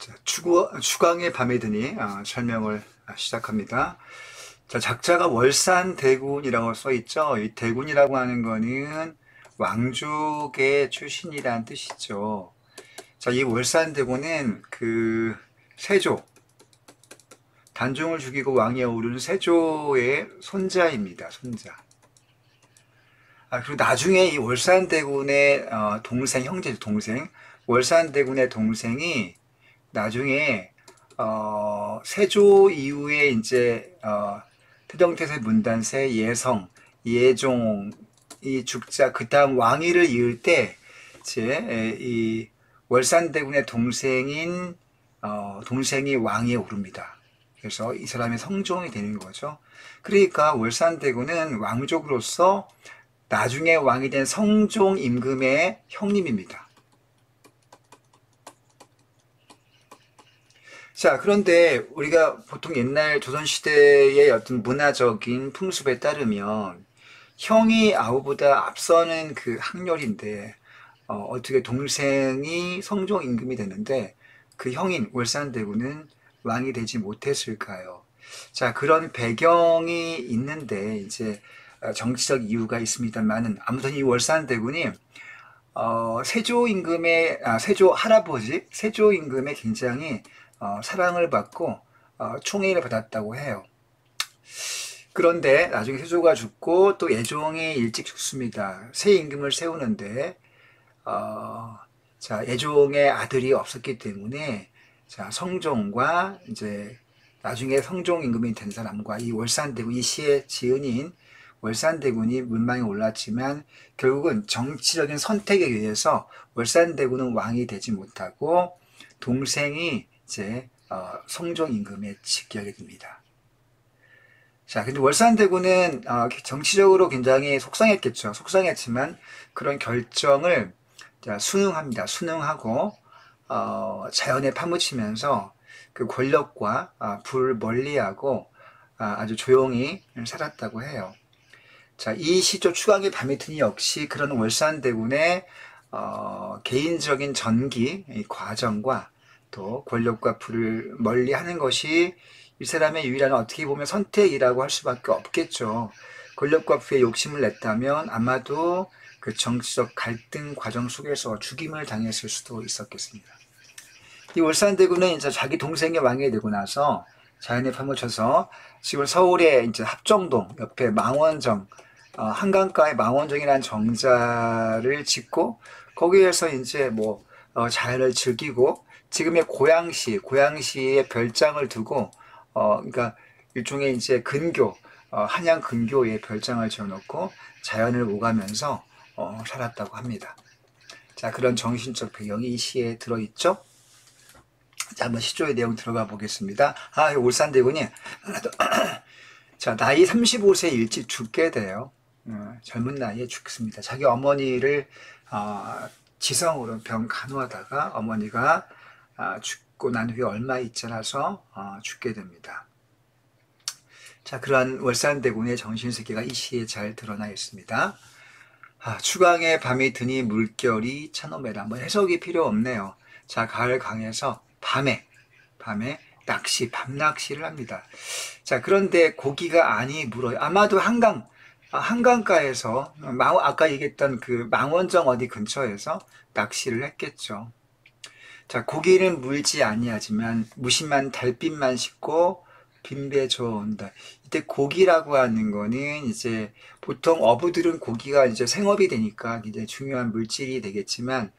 자, 추광의 밤이 드니 설명을 시작합니다. 자, 작자가 월산대군이라고 써 있죠. 이 대군이라고 하는 거는 왕족의 출신이란 뜻이죠. 자, 이 월산대군은 그 세조, 단종을 죽이고 왕위에 오른 세조의 손자입니다. 손자. 그리고 나중에 이 월산대군의 동생, 형제 동생, 월산대군의 동생이 나중에 세조 이후에 이제 태정태세 문단세 예성 예종이 죽자 그 다음 왕위를 이을 때 이제 이 월산대군의 동생이 왕위에 오릅니다. 그래서 이 사람의 성종이 되는 거죠. 그러니까 월산대군은 왕족으로서 나중에 왕이 된 성종 임금의 형님입니다. 자, 그런데 우리가 보통 옛날 조선시대의 어떤 문화적인 풍습에 따르면 형이 아우보다 앞서는 그 학렬인데 어떻게 동생이 성종 임금이 되는데 그 형인 월산대군은 왕이 되지 못했을까요? 자, 그런 배경이 있는데 이제 정치적 이유가 있습니다만은 아무튼 이 월산대군이 세조 임금의 세조 할아버지 세조 임금의 굉장히 사랑을 받고 총애를 받았다고 해요. 그런데 나중에 세조가 죽고 또 예종이 일찍 죽습니다. 새 임금을 세우는데 자, 예종의 아들이 없었기 때문에 자, 성종과 이제 나중에 성종 임금이 된 사람과 이 월산대군 이 시의 지은인 월산대군이 문망에 올랐지만 결국은 정치적인 선택에 의해서 월산대군은 왕이 되지 못하고 동생이 이제 성종 임금에 즉위하게 됩니다. 자, 근데 월산대군은 정치적으로 굉장히 속상했겠죠. 속상했지만 그런 결정을 순응합니다. 순응하고 자연에 파묻히면서 그 권력과 불을 멀리하고 아주 조용히 살았다고 해요. 자, 이 시조 추광의 밤이 드니 역시 그런 월산대군의 개인적인 전기 과정과 또 권력과 불을 멀리하는 것이 이 사람의 유일한 어떻게 보면 선택이라고 할 수밖에 없겠죠. 권력과 부의 욕심을 냈다면 아마도 그 정치적 갈등 과정 속에서 죽임을 당했을 수도 있었겠습니다. 이 월산대군은 이제 자기 동생이 왕이 되고 나서 자연에 파묻혀서 지금 서울의 이제 합정동 옆에 망원정 한강가에 망원정이라는 정자를 짓고 거기에서 이제 뭐 자연을 즐기고 지금의 고양시에 별장을 두고 그러니까 일종의 이제 근교 한양 근교에 별장을 지어놓고 자연을 오가면서 살았다고 합니다. 자, 그런 정신적 배경이 이 시에 들어있죠. 자, 한번 시조의 내용 들어가 보겠습니다. 월산대군이 자, 나이 35세 일찍 죽게 돼요. 젊은 나이에 죽습니다. 자기 어머니를 지성으로 병 간호하다가 어머니가 죽고 난 후에 얼마 있지 않아서 죽게 됩니다. 자, 그러한 월산대군의 정신세계가 이 시에 잘 드러나 있습니다. 추광의 밤이 드니 물결이 차노매라. 뭐 해석이 필요 없네요. 자, 가을 강에서 밤에 밤낚시를 합니다. 자, 그런데 고기가 아니 물어요. 아마도 한강가에서 아까 얘기했던 그 망원정 어디 근처에서 낚시를 했겠죠. 자, 고기는 물지 아니하지만 무심한 달빛만 씻고 빈배 저어온다. 이때 고기라고 하는 거는 이제 보통 어부들은 고기가 이제 생업이 되니까 이제 중요한 물질이 되겠지만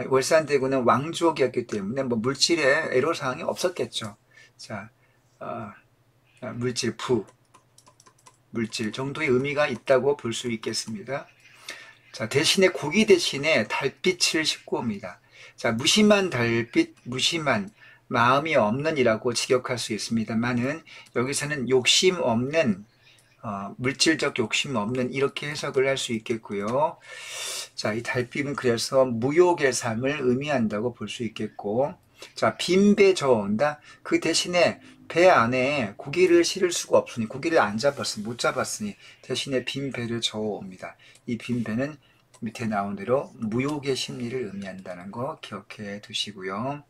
월산대군은 왕족이었기 때문에 뭐 물질에 애로사항이 없었겠죠. 자, 물질 정도의 의미가 있다고 볼 수 있겠습니다. 자, 대신에 고기 대신에 달빛을 싣고 옵니다. 자, 무심한 달빛, 무심한 마음이 없는이라고 직역할 수 있습니다만은 여기서는 욕심 없는 물질적 욕심 없는 이렇게 해석을 할 수 있겠고요. 자, 이 달빛은 그래서 무욕의 삶을 의미한다고 볼 수 있겠고, 자, 빈배 저어온다. 그 대신에 배 안에 고기를 실을 수가 없으니 고기를 못 잡았으니 대신에 빈 배를 저어옵니다. 이 빈 배는 밑에 나온 대로 무욕의 심리를 의미한다는 거 기억해 두시고요.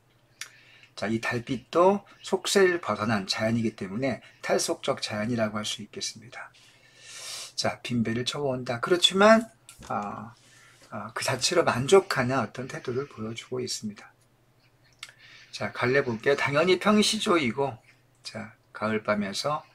자, 이 달빛도 속세를 벗어난 자연이기 때문에 탈속적 자연이라고 할 수 있겠습니다. 자, 빈배를 쳐온다. 그렇지만 그 자체로 만족하는 어떤 태도를 보여주고 있습니다. 자, 갈래 볼게요. 당연히 평시조이고, 자, 가을밤에서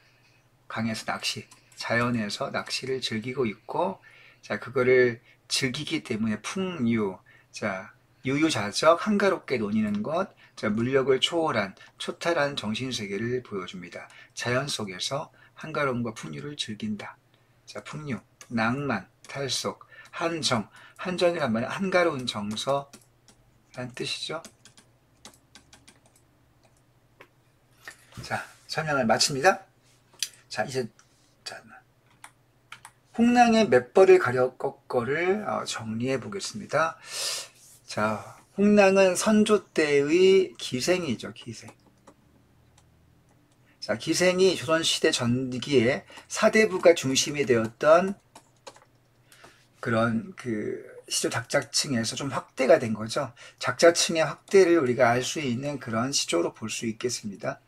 강에서 낚시, 자연에서 낚시를 즐기고 있고, 자, 그거를 즐기기 때문에 풍유, 자, 유유자적 한가롭게 논의는 것, 자, 물력을 초월한 초탈한 정신세계를 보여줍니다. 자연 속에서 한가로움과 풍유를 즐긴다. 자, 풍류, 낭만, 탈속, 한정, 한정이란 말은 한가로운 정서란 뜻이죠. 자, 설명을 마칩니다. 자, 이제 홍랑의 몇 벌을 가려 꺾어를 정리해 보겠습니다. 자, 홍랑은 선조 때의 기생이죠, 기생. 자, 기생이 조선시대 전기에 사대부가 중심이 되었던 그런 시조 작자층에서 좀 확대가 된 거죠. 작자층의 확대를 우리가 알 수 있는 그런 시조로 볼 수 있겠습니다.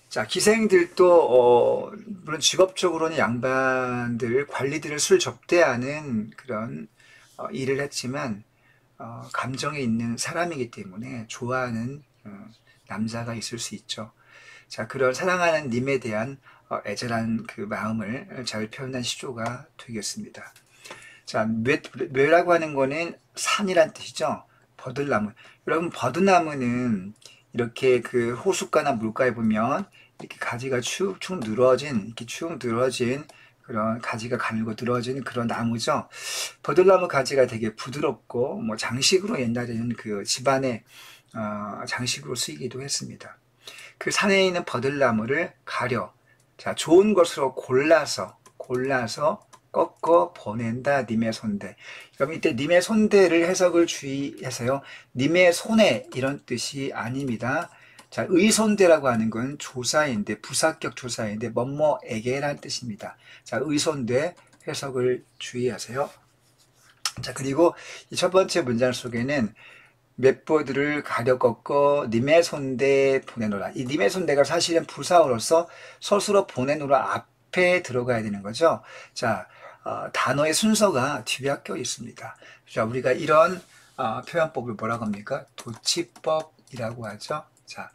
자, 기생들도 물론 직업적으로는 양반들, 관리들을 술 접대하는 그런 일을 했지만 감정에 있는 사람이기 때문에 좋아하는 남자가 있을 수 있죠. 자, 그런 사랑하는 님에 대한 애절한 그 마음을 잘 표현한 시조가 되겠습니다. 자, 묘라고 하는 거는 산이란 뜻이죠. 버들나무. 여러분, 버드나무는 이렇게 그 호숫가나 물가에 보면 이렇게 가지가 축축 늘어진, 그런 가지가 가늘고 늘어진 그런 나무죠. 버들나무 가지가 되게 부드럽고, 뭐 장식으로 옛날에는 그 집안의 장식으로 쓰이기도 했습니다. 그 산에 있는 버들나무를 가려, 자, 좋은 것으로 골라서 꺾어 보낸다, 님의 손대. 그럼 이때 님의 손대를 해석을 주의해서요. 님의 손에 이런 뜻이 아닙니다. 자, 의손대라고 하는 건 조사인데, 부사격 조사인데, 뭐뭐에게란 뜻입니다. 자, 의손대 해석을 주의하세요. 자, 그리고 이 첫 번째 문장 속에는 몇 보들을 가려 꺾어 님의 손대 보내노라. 이 님의 손대가 사실은 부사어로서 서술어 보내노라 앞에 들어가야 되는 거죠. 자, 단어의 순서가 뒤바뀌어 있습니다. 자, 우리가 이런 표현법을 뭐라고 합니까? 도치법이라고 하죠. 자,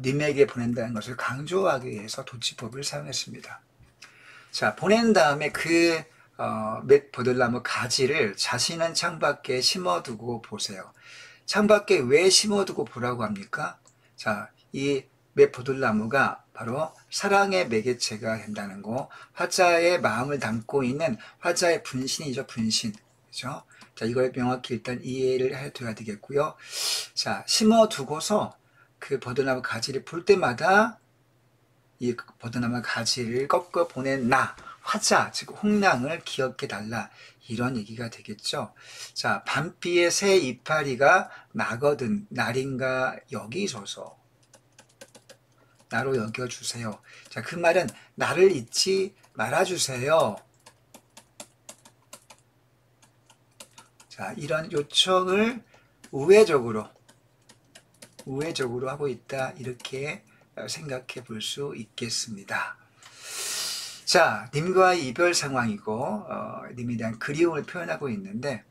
님에게 보낸다는 것을 강조하기 위해서 도치법을 사용했습니다. 자, 보낸 다음에 맷 버들나무 가지를 자신은 창밖에 심어두고 보세요. 창밖에 왜 심어두고 보라고 합니까? 자, 이 맷 버들나무가 바로 사랑의 매개체가 된다는 거, 화자의 마음을 담고 있는 화자의 분신이죠, 분신. 그죠? 자, 이걸 명확히 일단 이해를 해둬야 되겠고요. 자, 심어두고서 그 버드나무 가지를 볼 때마다 이 버드나무 가지를 꺾어 보낸 화자, 즉 홍랑을 기억해 달라, 이런 얘기가 되겠죠. 자, 밤비에 새 이파리가 나거든 날인가 여기소서, 나로 여겨주세요. 자, 그 말은 나를 잊지 말아주세요. 자, 이런 요청을 우회적으로 하고 있다, 이렇게 생각해 볼 수 있겠습니다. 자, 님과의 이별 상황이고 님에 대한 그리움을 표현하고 있는데,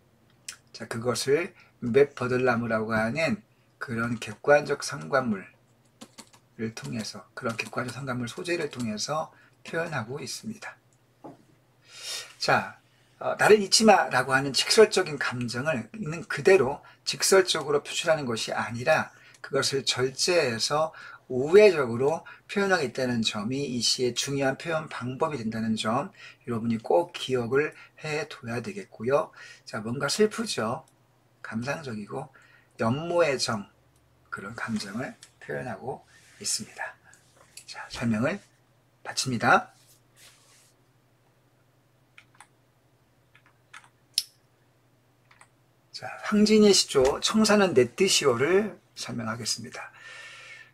자, 그것을 맷 버들나무라고 하는 그런 객관적 상관물을 통해서, 그런 객관적 상관물 소재를 통해서 표현하고 있습니다. 자, 나를 잊지 마라고 하는 직설적인 감정을 있는 그대로 직설적으로 표출하는 것이 아니라 그것을 절제해서 우회적으로 표현하겠다는 점이 이 시의 중요한 표현 방법이 된다는 점, 여러분이 꼭 기억을 해둬야 되겠고요. 자, 뭔가 슬프죠. 감상적이고 연모의 정, 그런 감정을 표현하고 있습니다. 자, 설명을 마칩니다. 자, 황진의 시조 청사는 내 뜻이오를 설명하겠습니다.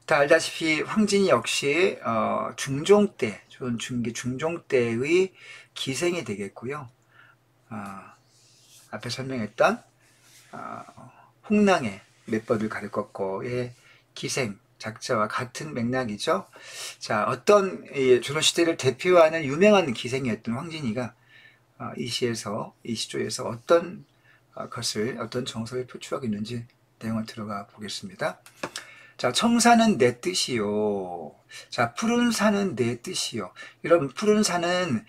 다 알다시피 황진이 역시 중종 때, 중종 때의 기생이 되겠고요. 앞에 설명했던 홍랑의 매법을 가르쳤고의 기생 작자와 같은 맥락이죠. 자, 어떤 조선시대를 대표하는 유명한 기생이었던 황진이가 이 시조에서 어떤 어떤 정서를 표출하고 있는지 내용을 들어가 보겠습니다. 자, 청사는 내 뜻이요. 자, 푸른 산은 내 뜻이요. 여러분, 푸른 산은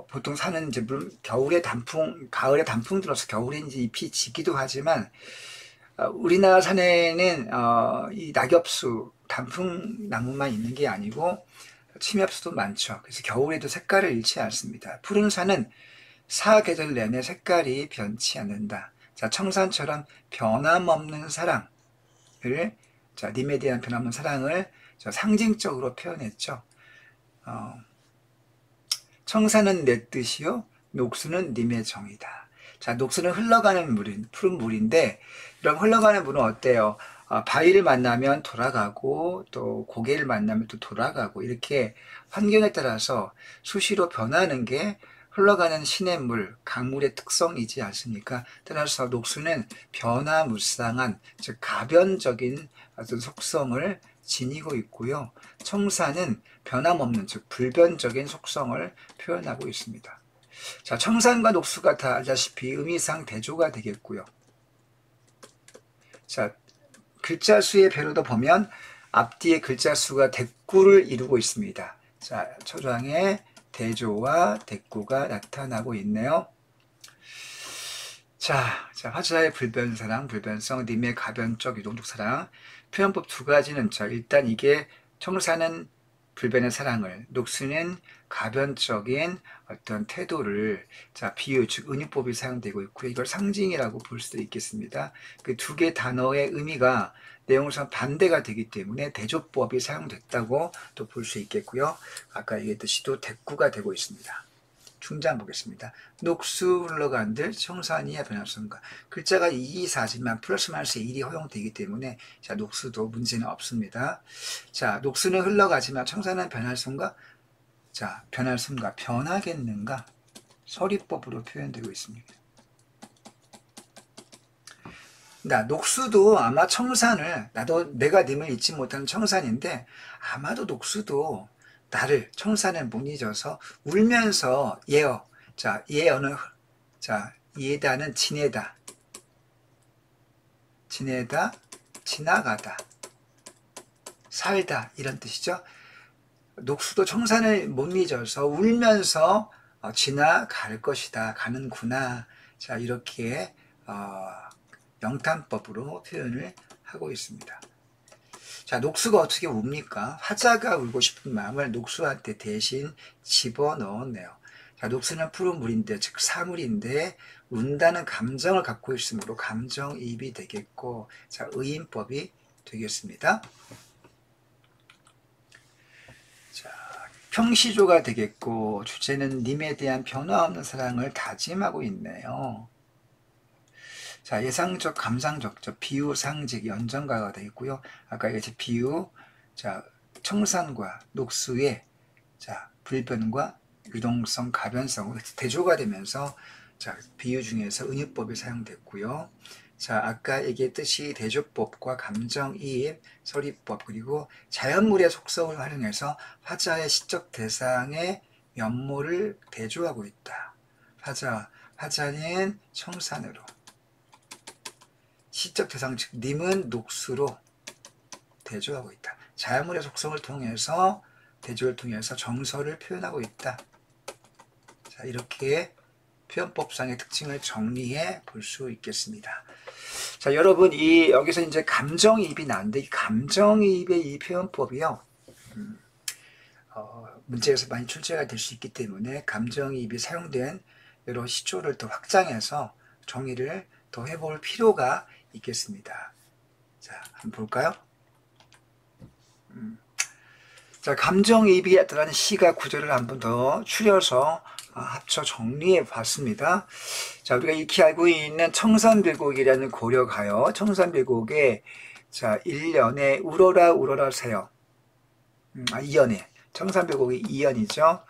보통 산은 이제 물론 가을에 단풍 들어서 겨울에 이제 잎이 지기도 하지만 우리나라 산에는 이 낙엽수, 단풍나무만 있는 게 아니고 침엽수도 많죠. 그래서 겨울에도 색깔을 잃지 않습니다. 푸른 산은 사계절 내내 색깔이 변치 않는다. 자, 청산처럼 변함없는 사랑을, 자, 님에 대한 변함없는 사랑을 상징적으로 표현했죠. 청산은 내 뜻이요, 녹수는 님의 정이다. 자, 녹수는 흘러가는 물인, 푸른 물인데, 이런 흘러가는 물은 어때요? 바위를 만나면 돌아가고, 또 고개를 만나면 또 돌아가고, 이렇게 환경에 따라서 수시로 변하는 게 흘러가는 시냇물, 강물의 특성이지 않습니까? 따라서 녹수는 변화무쌍한, 즉 가변적인 어떤 속성을 지니고 있고요. 청산은 변함없는, 즉 불변적인 속성을 표현하고 있습니다. 자, 청산과 녹수가 다 알다시피 의미상 대조가 되겠고요. 자, 글자 수의 배로도 보면 앞뒤의 글자 수가 대꾸를 이루고 있습니다. 자, 초장에 대조와 대꾸가 나타나고 있네요. 자, 화자의 불변사랑, 불변성, 님의 가변적 유동적 사랑. 표현법 두 가지는, 일단 이게 청사는 불변의 사랑을, 녹수는 가변적인 어떤 태도를, 비유, 즉 은유법이 사용되고 있고요. 이걸 상징이라고 볼 수도 있겠습니다. 그 두 개 단어의 의미가 내용상 반대가 되기 때문에 대조법이 사용됐다고 또 볼 수 있겠고요. 아까 얘기했듯이 또 대꾸가 되고 있습니다. 중장 보겠습니다. 녹수 흘러간들 청산이야 변할수인가. 글자가 2, 4지만 플러스 마이너스 1이 허용되기 때문에 자, 녹수도 문제는 없습니다. 자, 녹수는 흘러가지만 청산은 변할수인가. 자, 변할수인가, 변하겠는가, 서리법으로 표현되고 있습니다. 녹수도 아마 청산을, 내가 님을 잊지 못하는 청산인데 아마도 녹수도 나를, 청산을 못 잊어서 울면서 예어, 자, 예어는, 자, 예다는 지내다, 지나가다, 살다, 이런 뜻이죠. 녹수도 청산을 못 잊어서 울면서 지나갈 것이다, 가는구나. 자, 이렇게 영탄법으로 표현을 하고 있습니다. 자, 녹수가 어떻게 웁니까? 화자가 울고 싶은 마음을 녹수한테 대신 집어넣었네요. 자, 녹수는 푸른 물인데, 즉 사물인데 운다는 감정을 갖고 있으므로 감정이입이 되겠고, 자, 의인법이 되겠습니다. 자, 평시조가 되겠고, 주제는 님에 대한 변화없는 사랑을 다짐하고 있네요. 자, 예상적, 감상적, 비유, 상직, 연정가가 되겠고요. 아까 얘기했죠. 비유, 자, 청산과 녹수의, 자, 불변과 유동성, 가변성, 대조가 되면서, 자, 비유 중에서 은유법이 사용됐고요. 자, 아까 얘기했듯이 대조법과 감정이입, 서리법, 그리고 자연물의 속성을 활용해서 화자의 시적 대상의 면모를 대조하고 있다. 화자는 청산으로, 시적 대상, 즉 님은 녹수로 대조하고 있다. 자연물의 속성을 통해서, 대조를 통해서 정서를 표현하고 있다. 자, 이렇게 표현법상의 특징을 정리해 볼 수 있겠습니다. 자, 여러분, 여기서 이제 감정이입이 나는데, 이 감정이입의 이 표현법이요, 문제에서 많이 출제가 될 수 있기 때문에 감정이입이 사용된 여러 시조를 더 확장해서 정의를 더 해볼 필요가 있겠습니다. 자, 한번 볼까요? 자, 감정이입이 나타나는 시가 구절을 한번 더 추려서 합쳐 정리해 봤습니다. 자, 우리가 익히 알고 있는 청산별곡이라는 고려가요. 청산별곡에, 자, 1년에 우러라 우러라 새요. 2연에 청산별곡이 2연이죠.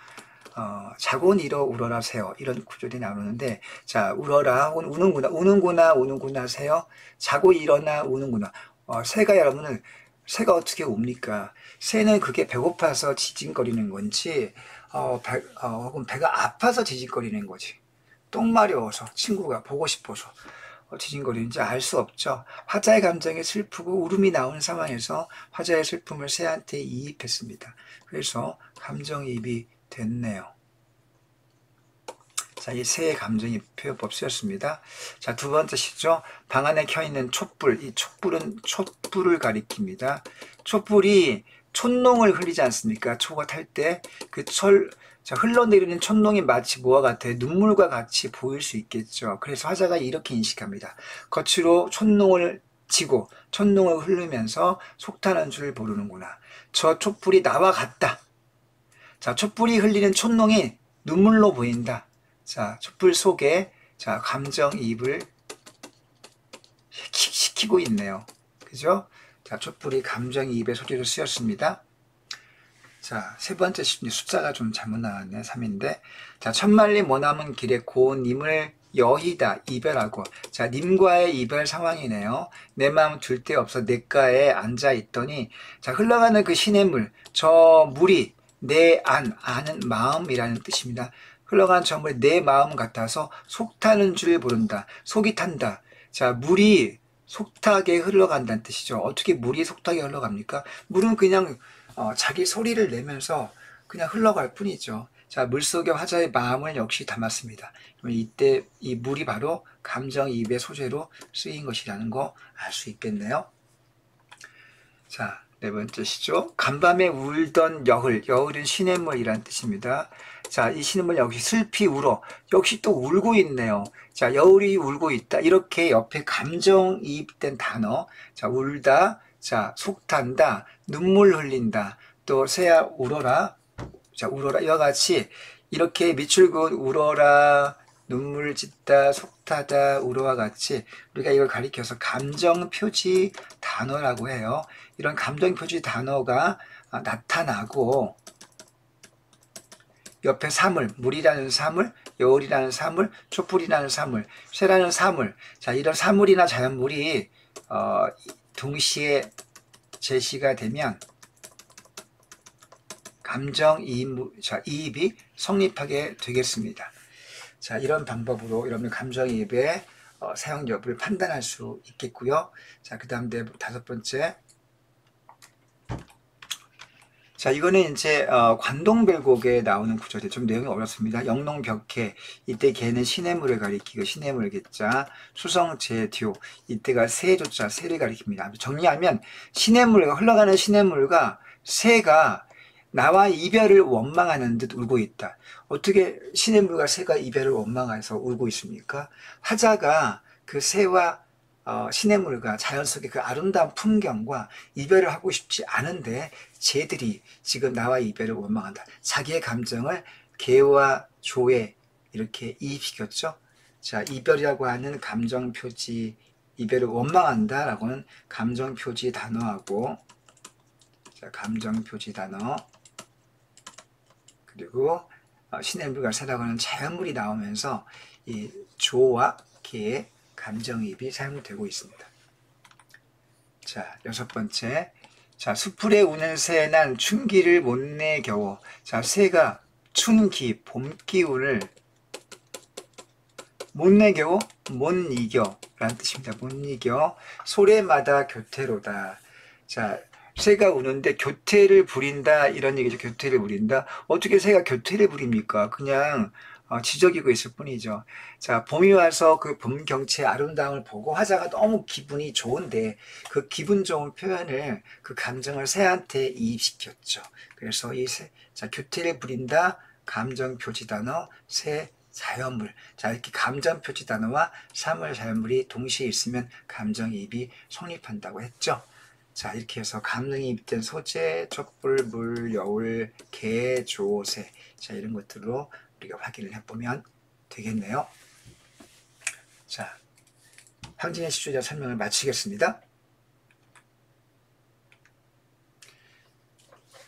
자곤 일어 울어라 새어 이런 구절이 나오는데 자 울어라 우는구나 새어 자고 일어나 우는구나. 새가 여러분은 새가 어떻게 웁니까? 새는 그게 배고파서 지진거리는 건지 혹은 배가 아파서 지진거리는 거지. 똥 마려워서 친구가 보고 싶어서 지진거리는지 알 수 없죠. 화자의 감정이 슬프고 울음이 나오는 상황에서 화자의 슬픔을 새한테 이입했습니다. 그래서 감정이입이 됐네요. 자, 이 새의 감정이입 표현법 쓰였습니다. 자, 두 번째 시죠. 방 안에 켜있는 촛불. 이 촛불은 촛불을 가리킵니다. 촛불이 촛농을 흘리지 않습니까? 초가 탈 때 자, 흘러내리는 촛농이 마치 뭐와 같아요? 눈물과 같이 보일 수 있겠죠. 그래서 화자가 이렇게 인식합니다. 겉으로 촛농을 지고 촛농을 흐르면서 속타는 줄 모르는구나. 저 촛불이 나와 같다. 자, 촛불이 흘리는 촛농이 눈물로 보인다. 자, 촛불 속에 자, 감정이입을 시키고 있네요. 그죠? 자, 촛불이 감정이입의 소리로 쓰였습니다. 자, 세 번째 숫자가 좀 잘못 나왔네. 3인데. 자, 천만리 머나먼 길에 고님을 여희다 이별하고. 자, 님과의 이별 상황이네요. 내 마음 둘 데 없어 냇가에 앉아 있더니 자, 흘러가는 그 시냇물, 저 물이 내 안은 마음이라는 뜻입니다. 흘러가는 저 물이 내 마음 같아서 속 타는 줄 모른다. 속이 탄다. 자, 물이 속타게 흘러간다는 뜻이죠. 어떻게 물이 속타게 흘러갑니까? 물은 그냥 자기 소리를 내면서 그냥 흘러갈 뿐이죠. 자, 물속의 화자의 마음을 역시 담았습니다. 이때 이 물이 바로 감정이입의 소재로 쓰인 것이라는 거 알 수 있겠네요. 자, 네 번째 시죠. 간밤에 울던 여울은 시냇물이란 뜻입니다. 자, 이 시냇물 역시 슬피 울어. 역시 또 울고 있네요. 자, 여울이 울고 있다. 이렇게 옆에 감정이입된 단어. 자, 울다. 자, 속탄다. 눈물 흘린다. 또 새야 울어라. 자, 울어라. 이와 같이 이렇게 밑줄 그은 울어라. 눈물 짓다, 속타다, 울어와 같이 우리가 이걸 가리켜서 감정 표지 단어라고 해요. 이런 감정 표지 단어가 나타나고 옆에 사물, 물이라는 사물, 여울이라는 사물, 촛불이라는 사물, 쇠라는 사물. 자, 이런 사물이나 자연물이 동시에 제시가 되면 이입이 성립하게 되겠습니다. 자, 이런 방법으로 여러분 감정이입의 사용 여부를 판단할 수 있겠고요. 자, 그 다음 다섯 번째. 자, 이거는 이제 관동별곡에 나오는 구절이 좀 내용이 어렵습니다. 영농벽해, 이때 개는 시냇물을 가리키고 시냇물 개자, 수성제듀, 이때가 새조자, 새를 가리킵니다. 정리하면 흘러가는 시냇물과 새가 나와 이별을 원망하는 듯 울고 있다. 어떻게 시냇물과 새가 이별을 원망해서 울고 있습니까? 화자가 그 새와 시냇물과 자연 속의 그 아름다운 풍경과 이별을 하고 싶지 않은데 쟤들이 지금 나와 이별을 원망한다. 자기의 감정을 개와 조에 이렇게 이입시켰죠. 자, 이별이라고 하는 감정 표지, 이별을 원망한다 라고는 감정 표지 단어하고, 자, 감정 표지 단어, 그리고 시냇물과 새라고 하는 자연물이 나오면서 이 조와 개의 감정이입이 사용되고 있습니다. 자, 여섯 번째. 자, 수풀에 우는 새 난 춘기를 못 내겨워. 자, 새가 춘기, 봄 기운을 못 내겨워, 못 이겨 라는 뜻입니다. 못 이겨. 소래마다 교태로다. 자, 새가 우는데 교태를 부린다 이런 얘기죠. 교태를 부린다. 어떻게 새가 교태를 부립니까? 그냥 지저귀고 있을 뿐이죠. 자, 봄이 와서 그 봄 경치의 아름다움을 보고 화자가 너무 기분이 좋은데 그 기분 좋은 표현을 그 감정을 새한테 이입시켰죠. 그래서 자, 교태를 부린다 감정 표지 단어 새 자연물. 자, 이렇게 감정 표지 단어와 사물 자연물이 동시에 있으면 감정이입이 성립한다고 했죠. 자, 이렇게 해서 감정이입된 소재, 촛불, 물, 여울, 개, 조, 새. 자, 이런 것들로 우리가 확인을 해보면 되겠네요. 자, 황진의 시조자 설명을 마치겠습니다.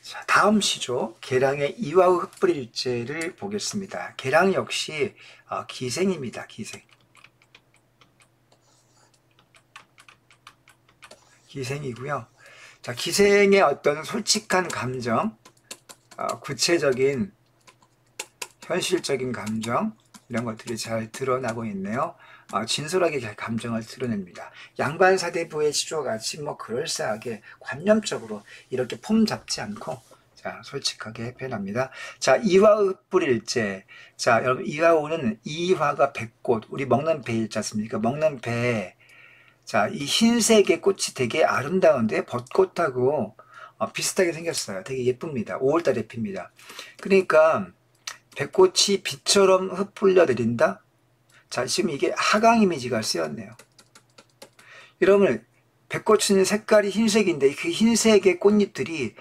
자, 다음 다음 시조 계랑의 이와우 흩뿌릴제를 보겠습니다. 계랑 역시 기생입니다. 기생이고요. 자, 기생의 어떤 솔직한 감정, 구체적인 현실적인 감정, 이런 것들이 잘 드러나고 있네요. 진솔하게 감정을 드러냅니다. 양반 사대부의 시조같이 뭐 그럴싸하게 관념적으로 이렇게 폼 잡지 않고, 자, 솔직하게 표현합니다. 자, 이화의 뿌릴제. 자, 여러분, 이화오는 이화가 백꽃, 우리 먹는 배 있지 않습니까? 먹는 배. 자, 이 흰색의 꽃이 되게 아름다운데 벚꽃하고 비슷하게 생겼어요. 되게 예쁩니다. 5월달에 핍니다. 그러니까 백꽃이 빛처럼 흩뿌려 내린다? 자, 지금 이게 하강 이미지가 쓰였네요. 여러분, 백꽃은 색깔이 흰색인데 그 흰색의 꽃잎들이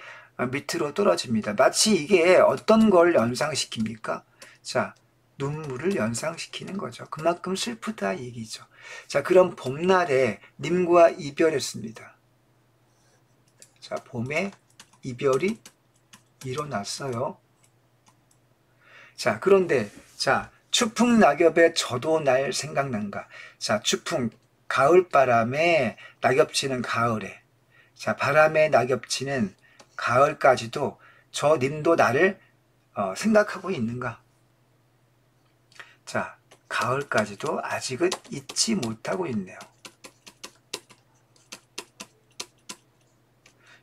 밑으로 떨어집니다. 마치 이게 어떤 걸 연상시킵니까? 자, 눈물을 연상시키는 거죠. 그만큼 슬프다 얘기죠. 자, 그럼 봄날에 님과 이별했습니다. 자, 봄에 이별이 일어났어요. 자, 그런데 자, 추풍 낙엽에 저도 날 생각난가. 자, 추풍, 가을바람에 낙엽치는 가을에, 자, 바람에 낙엽치는 가을까지도 저 님도 나를 생각하고 있는가. 자, 가을까지도 아직은 잊지 못하고 있네요.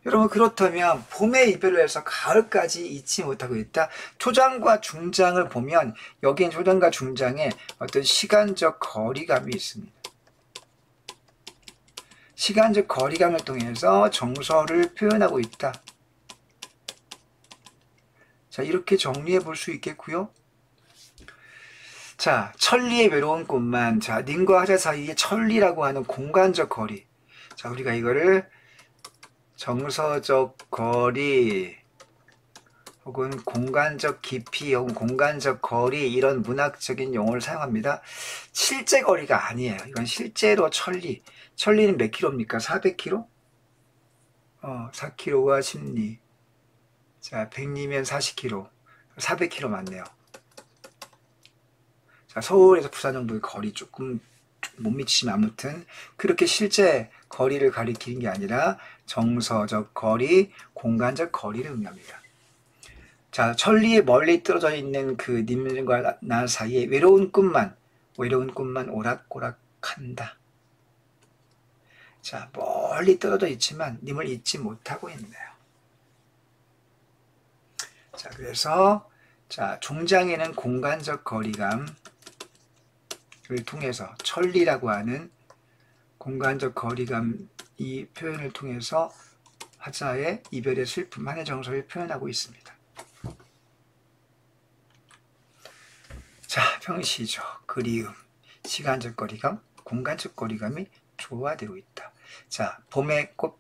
여러분, 그렇다면 봄에 이별을 해서 가을까지 잊지 못하고 있다. 초장과 중장을 보면 여기엔 초장과 중장에 어떤 시간적 거리감이 있습니다. 시간적 거리감을 통해서 정서를 표현하고 있다. 자, 이렇게 정리해 볼 수 있겠고요. 자, 천리의 외로운 꽃만. 자, 님과 하자 사이에 천리라고 하는 공간적 거리. 자, 우리가 이거를 정서적 거리 혹은 공간적 깊이 혹은 공간적 거리, 이런 문학적인 용어를 사용합니다. 실제 거리가 아니에요. 이건 실제로 천리는 몇 킬로입니까? 400킬로? 4킬로와 10리. 자, 100리면 40킬로. 400킬로 맞네요. 자, 서울에서 부산 정도의 거리 조금 못 미치지만 아무튼 그렇게 실제 거리를 가리키는 게 아니라 정서적 거리, 공간적 거리를 의미합니다. 자, 천리에 멀리 떨어져 있는 그 님과 나 사이에 외로운 꿈만 오락오락한다. 자, 멀리 떨어져 있지만 님을 잊지 못하고 있네요. 자, 그래서 자, 종장에는 공간적 거리감을 통해서 천리라고 하는 공간적 거리감, 이 표현을 통해서 화자의 이별의 슬픔, 한의 정서를 표현하고 있습니다. 자, 평시죠. 그리움, 시간적 거리감, 공간적 거리감이 조화되고 있다. 자, 봄에 꽃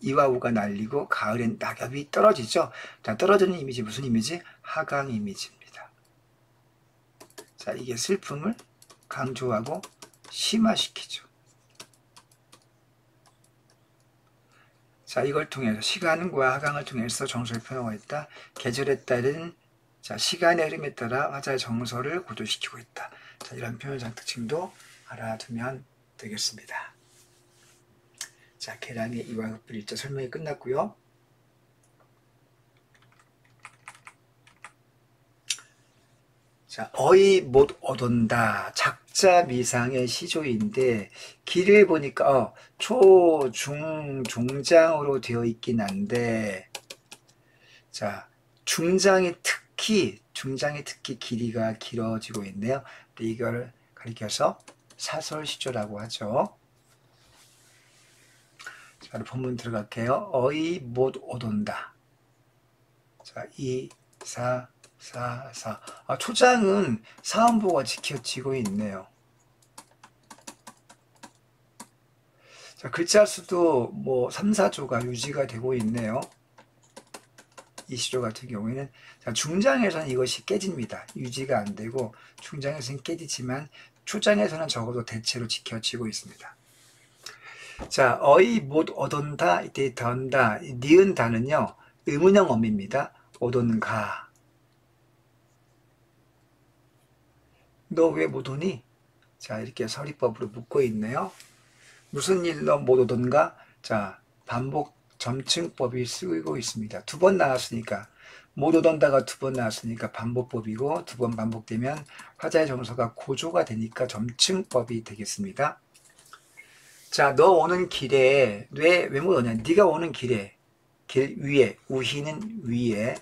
이와우가 날리고 가을엔 낙엽이 떨어지죠. 자, 떨어지는 이미지 무슨 이미지? 하강 이미지입니다. 자, 이게 슬픔을 강조하고 심화시키죠. 자, 이걸 통해서 시간과 하강을 통해서 정서를 표현하고 있다. 계절에 따른 자, 시간의 흐름에 따라 화자의 정서를 고조시키고 있다. 자, 이런 표현상 특징도 알아두면 되겠습니다. 자, 계랑의 이와 흩뿌릴자 설명이 끝났고요. 자, 어이 못 얻온다. 작자 미상의 시조인데 길을 보니까 초, 중, 종장으로 되어 있긴 한데, 자, 중장이 특히 길이가 길어지고 있네요. 이걸 가리켜서 사설시조라고 하죠. 자, 본문 들어갈게요. 어이 못 오돈다. 자, 2, 4, 4, 4. 초장은 사음보가 지켜지고 있네요. 자, 글자 수도 뭐 3, 4조가 유지가 되고 있네요. 이 시조 같은 경우에는 자, 중장에서는 이것이 깨집니다. 유지가 안 되고 중장에서는 깨지지만 초장에서는 적어도 대체로 지켜지고 있습니다. 자, 어이 못 얻온다, 이때 던다, 니은 다는요, 의문형 어미입니다. 오던가. 너 왜 못 오니? 자, 이렇게 서리법으로 묶고 있네요. 무슨 일로 못 오던가? 자, 반복 점층법이 쓰이고 있습니다. 두 번 나왔으니까, 못 오던다가 두 번 나왔으니까 반복법이고, 두 번 반복되면 화자의 정서가 고조가 되니까 점층법이 되겠습니다. 자, 너 오는 길에, 왜 못 오냐? 네가 오는 길에, 길 위에, 우희는 위에.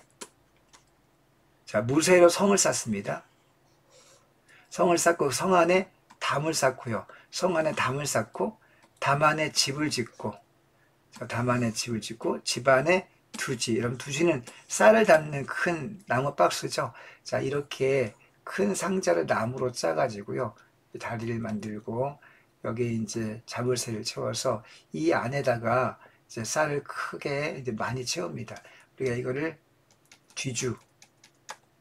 자, 무쇠로 성을 쌓습니다. 성을 쌓고 성 안에 담을 쌓고요. 성 안에 담을 쌓고 담 안에 집을 짓고, 자, 담 안에 집을 짓고 집 안에 두지. 여러분, 두지는 쌀을 담는 큰 나무 박스죠. 자, 이렇게 큰 상자를 나무로 짜가지고요. 다리를 만들고 여기에 이제 자물쇠를 채워서 이 안에다가 이제 쌀을 크게 이제 많이 채웁니다. 우리가 이거를 뒤주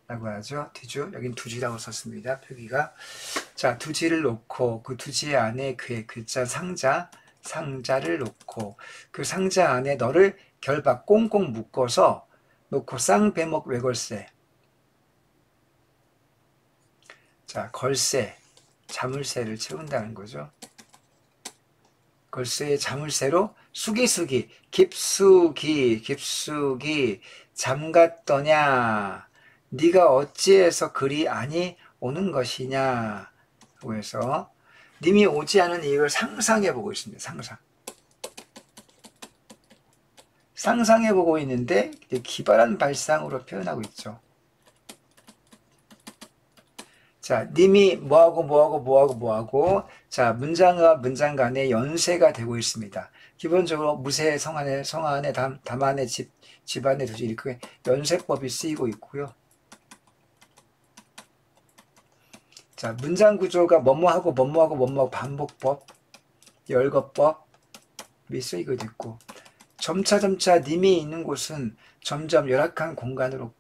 라고 하죠. 뒤주. 여긴 두지라고 썼습니다. 표기가. 자, 두지를 놓고 그 두지 안에 글자 상자를 놓고 그 상자 안에 너를 결박 꽁꽁 묶어서 놓고 쌍배목 외걸쇠. 자, 걸쇠, 자물쇠를 채운다는 거죠. 걸쇠의 자물쇠로 수기수기, 깊숙이 잠갔더냐. 네가 어찌해서 그리 아니 오는 것이냐. 라고 해서 님이 오지 않은 이유를 상상해보고 있습니다. 상상해보고 있는데 기발한 발상으로 표현하고 있죠. 자, 님이 뭐하고 자, 문장과 문장 간에 연쇄가 되고 있습니다. 기본적으로 무쇠 성 안에 담 안에 집 안에 두지 이렇게 연쇄법이 쓰이고 있고요. 자, 문장 구조가 뭐뭐하고 반복법, 열거법이 쓰이고 있고, 점차 님이 있는 곳은 점점 열악한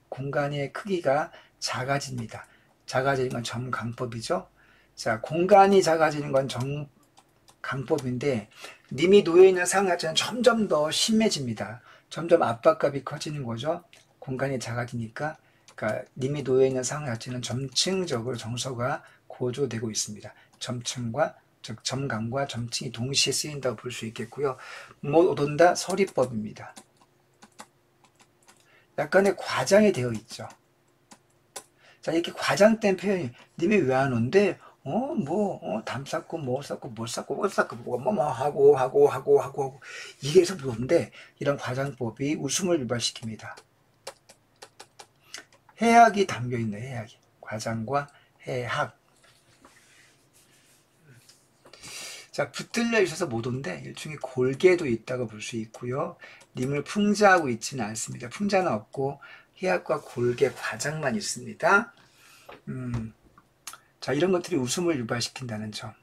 공간의 크기가 작아집니다. 작아지는 건 점강법이죠. 자, 공간이 작아지는 건 점강법인데, 님이 놓여있는 상황 자체는 점점 더 심해집니다. 점점 압박감이 커지는 거죠. 공간이 작아지니까. 그러니까 님이 놓여있는 상황 자체는 점층적으로 정서가 고조되고 있습니다. 점층과 즉 점강과 점층이 동시에 쓰인다고 볼 수 있겠고요. 못 오던다 서리법입니다. 약간의 과장이 되어 있죠. 자, 이렇게 과장된 표현이 님이 왜 안 온대? 담 쌓고 뭐 쌓고 하고 이게서 부른데 이런 과장법이 웃음을 유발시킵니다. 해학이 담겨있네. 해학이. 과장과 해학. 자, 붙들려 있어서 못 온데 일종의 골개도 있다고 볼 수 있고요. 님을 풍자하고 있지는 않습니다. 풍자는 없고 해학과 골개, 과장만 있습니다. 자, 이런 것들이 웃음을 유발시킨다는 점.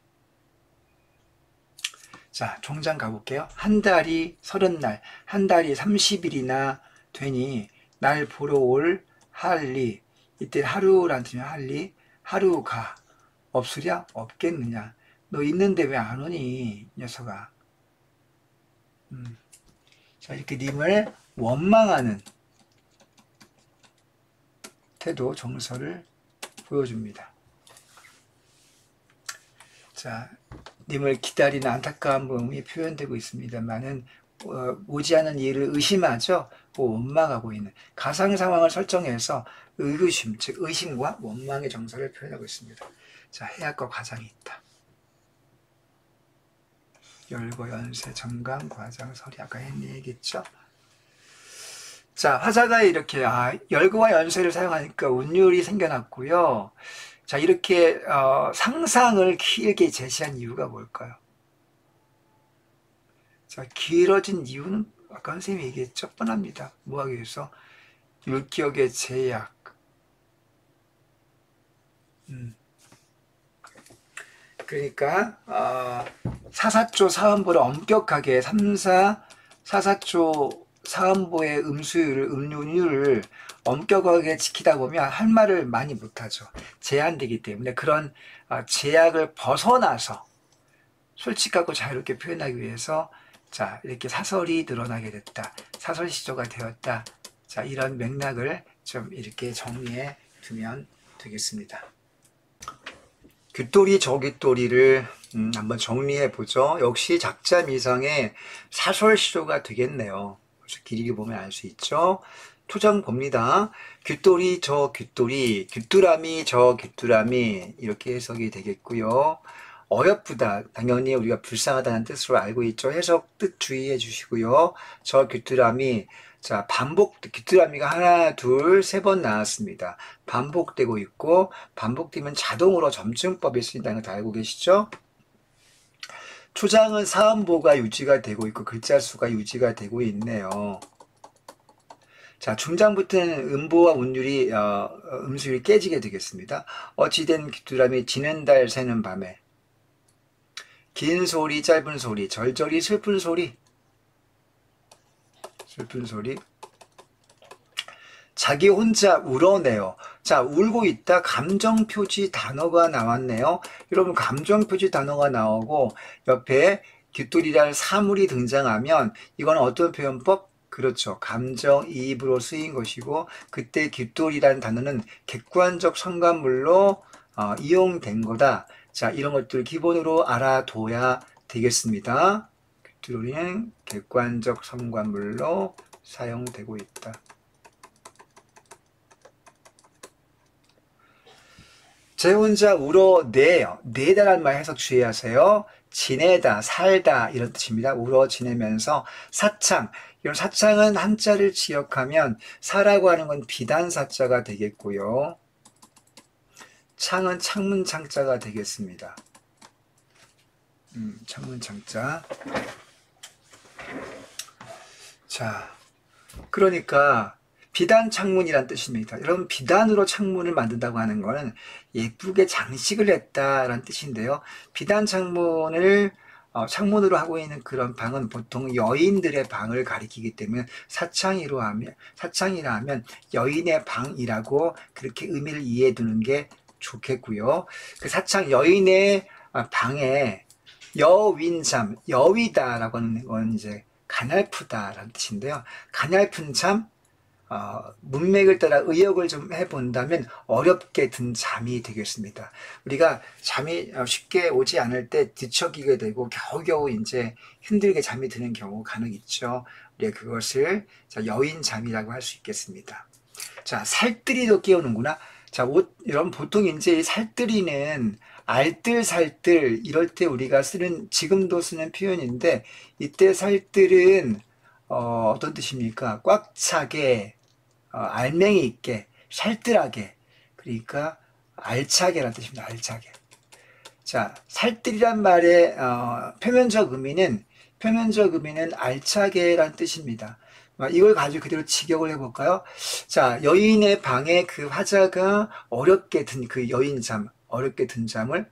자, 종장 가볼게요. 한 달이 30날, 한 달이 30일이나 되니 날 보러 올 할리. 이때 하루란 뜻이면 할리. 하루가 없으랴? 없겠느냐? 너 있는데 왜 안 오니? 녀석아. 자, 이렇게 님을 원망하는 태도, 정서를 보여줍니다. 자, 님을 기다리는 안타까운 마음이 표현되고 있습니다만은 오지 않은 이를 의심하죠. 원망하고 있는 가상 상황을 설정해서 의구심, 즉 의심과 원망의 정서를 표현하고 있습니다. 자, 해학과 과장이 있다. 열거, 연쇄, 점강, 과장, 서리 아까 했니 얘기했죠. 자, 화자가 이렇게 열거와 연쇄를 사용하니까 운율이 생겨났고요. 자, 이렇게 상상을 길게 제시한 이유가 뭘까요? 자, 길어진 이유는 아까 선생님이 얘기했죠. 뻔합니다. 뭐 하기 위해서? 율기역의 제약. 그러니까 사사조 사음보를 엄격하게 4사조 사음보의 음률을 엄격하게 지키다 보면 할 말을 많이 못하죠. 제한되기 때문에 그런 제약을 벗어나서 솔직하고 자유롭게 표현하기 위해서 자, 이렇게 사설이 늘어나게 됐다. 사설 시조가 되었다. 자, 이런 맥락을 좀 이렇게 정리해 두면 되겠습니다. 귓돌이 저귓돌이를 한번 정리해 보죠. 역시 작자 미상의 사설 시조가 되겠네요. 그래서 길이를 보면 알 수 있죠. 토장 봅니다. 귓돌이 저 귓돌이, 귀뚜라미 저 귀뚜라미, 이렇게 해석이 되겠고요. 어여쁘다, 당연히 우리가 불쌍하다는 뜻으로 알고 있죠. 해석 뜻 주의해 주시고요. 저 귀뚜라미, 자, 귀뚜라미가 하나, 둘, 세 번 나왔습니다. 반복되고 있고, 반복되면 자동으로 점증법이 쓰인다는 거 다 알고 계시죠? 초장은 사음보가 유지가 되고 있고, 글자 수가 유지가 되고 있네요. 자, 중장부터는 음보와 운율이, 음수율이 깨지게 되겠습니다. 어찌된 귀뚜라미 지는 달 새는 밤에. 긴 소리, 짧은 소리, 절절히 슬픈 소리. 슬픈 소리. 자기 혼자 울어내요. 자, 울고 있다. 감정표지 단어가 나왔네요. 여러분, 감정표지 단어가 나오고 옆에 귓돌이라는 사물이 등장하면 이건 어떤 표현법? 그렇죠. 감정이입으로 쓰인 것이고, 그때 귓돌이라는 단어는 객관적 성관물로 이용된 거다. 자, 이런 것들 기본으로 알아둬야 되겠습니다. 귓돌이는 객관적 성관물로 사용되고 있다. 제 혼자 울어내요. 내다라는 말 해석 주의하세요. 지내다, 살다 이런 뜻입니다. 울어 지내면서 사창. 이런 사창은 한자를 지역하면 사라고 하는 건 비단사자가 되겠고요. 창은 창문 창자가 되겠습니다. 창문 창자. 자, 그러니까 비단 창문이란 뜻입니다. 여러분, 비단으로 창문을 만든다고 하는 거는 예쁘게 장식을 했다라는 뜻인데요. 비단 창문을 창문으로 하고 있는 그런 방은 보통 여인들의 방을 가리키기 때문에 사창이라 하면 여인의 방이라고 그렇게 의미를 이해해 두는 게 좋겠고요. 그 사창 여인의 방에 여윈잠, 여위다라고 하는 건 이제 가냘프다라는 뜻인데요. 가냘픈 잠, 문맥을 따라 의역을 좀 해본다면 어렵게 든 잠이 되겠습니다. 우리가 잠이 쉽게 오지 않을 때 뒤척이게 되고 겨우겨우 이제 힘들게 잠이 드는 경우 간혹 있죠. 우리가 그것을 여인 잠이라고 할 수 있겠습니다. 자, 살뜰이도 깨우는구나. 자, 여러분 보통 이제 이 살뜰이는 알뜰살뜰 이럴 때 우리가 지금도 쓰는 표현인데, 이때 살뜰은 어떤 뜻입니까? 꽉 차게, 알맹이 있게, 살뜰하게, 그러니까 알차게라는 뜻입니다. 알차게. 자, 살뜰이란 말의 표면적 의미는 알차게라는 뜻입니다. 이걸 가지고 그대로 직역을 해볼까요? 자, 여인의 방에 그 화자가 어렵게 든 그 여인잠, 어렵게 든 잠을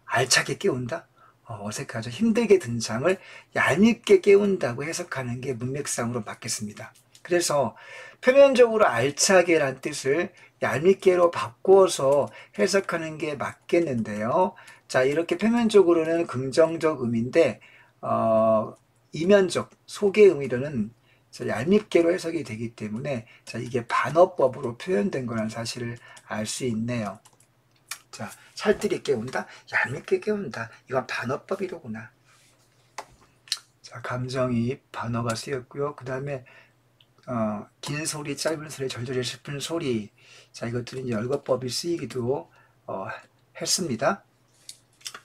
알차게 깨운다? 어색하죠. 힘들게 든 잠을 얄밉게 깨운다고 해석하는 게 문맥상으로 맞겠습니다. 그래서 표면적으로 알차게란 뜻을 얄밉게로 바꾸어서 해석하는 게 맞겠는데요. 자, 이렇게 표면적으로는 긍정적 의미인데 이면적, 속의 의미로는 얄밉게로 해석이 되기 때문에 자, 이게 반어법으로 표현된 거라는 사실을 알 수 있네요. 자, 살뜰히 깨운다, 얄밉게 깨운다. 이건 반어법이로구나. 자, 감정이입 반어가 쓰였고요. 그 다음에 긴 소리, 짧은 소리, 절절히 슬픈 소리. 자, 이것들은 열거법이 쓰이기도 했습니다.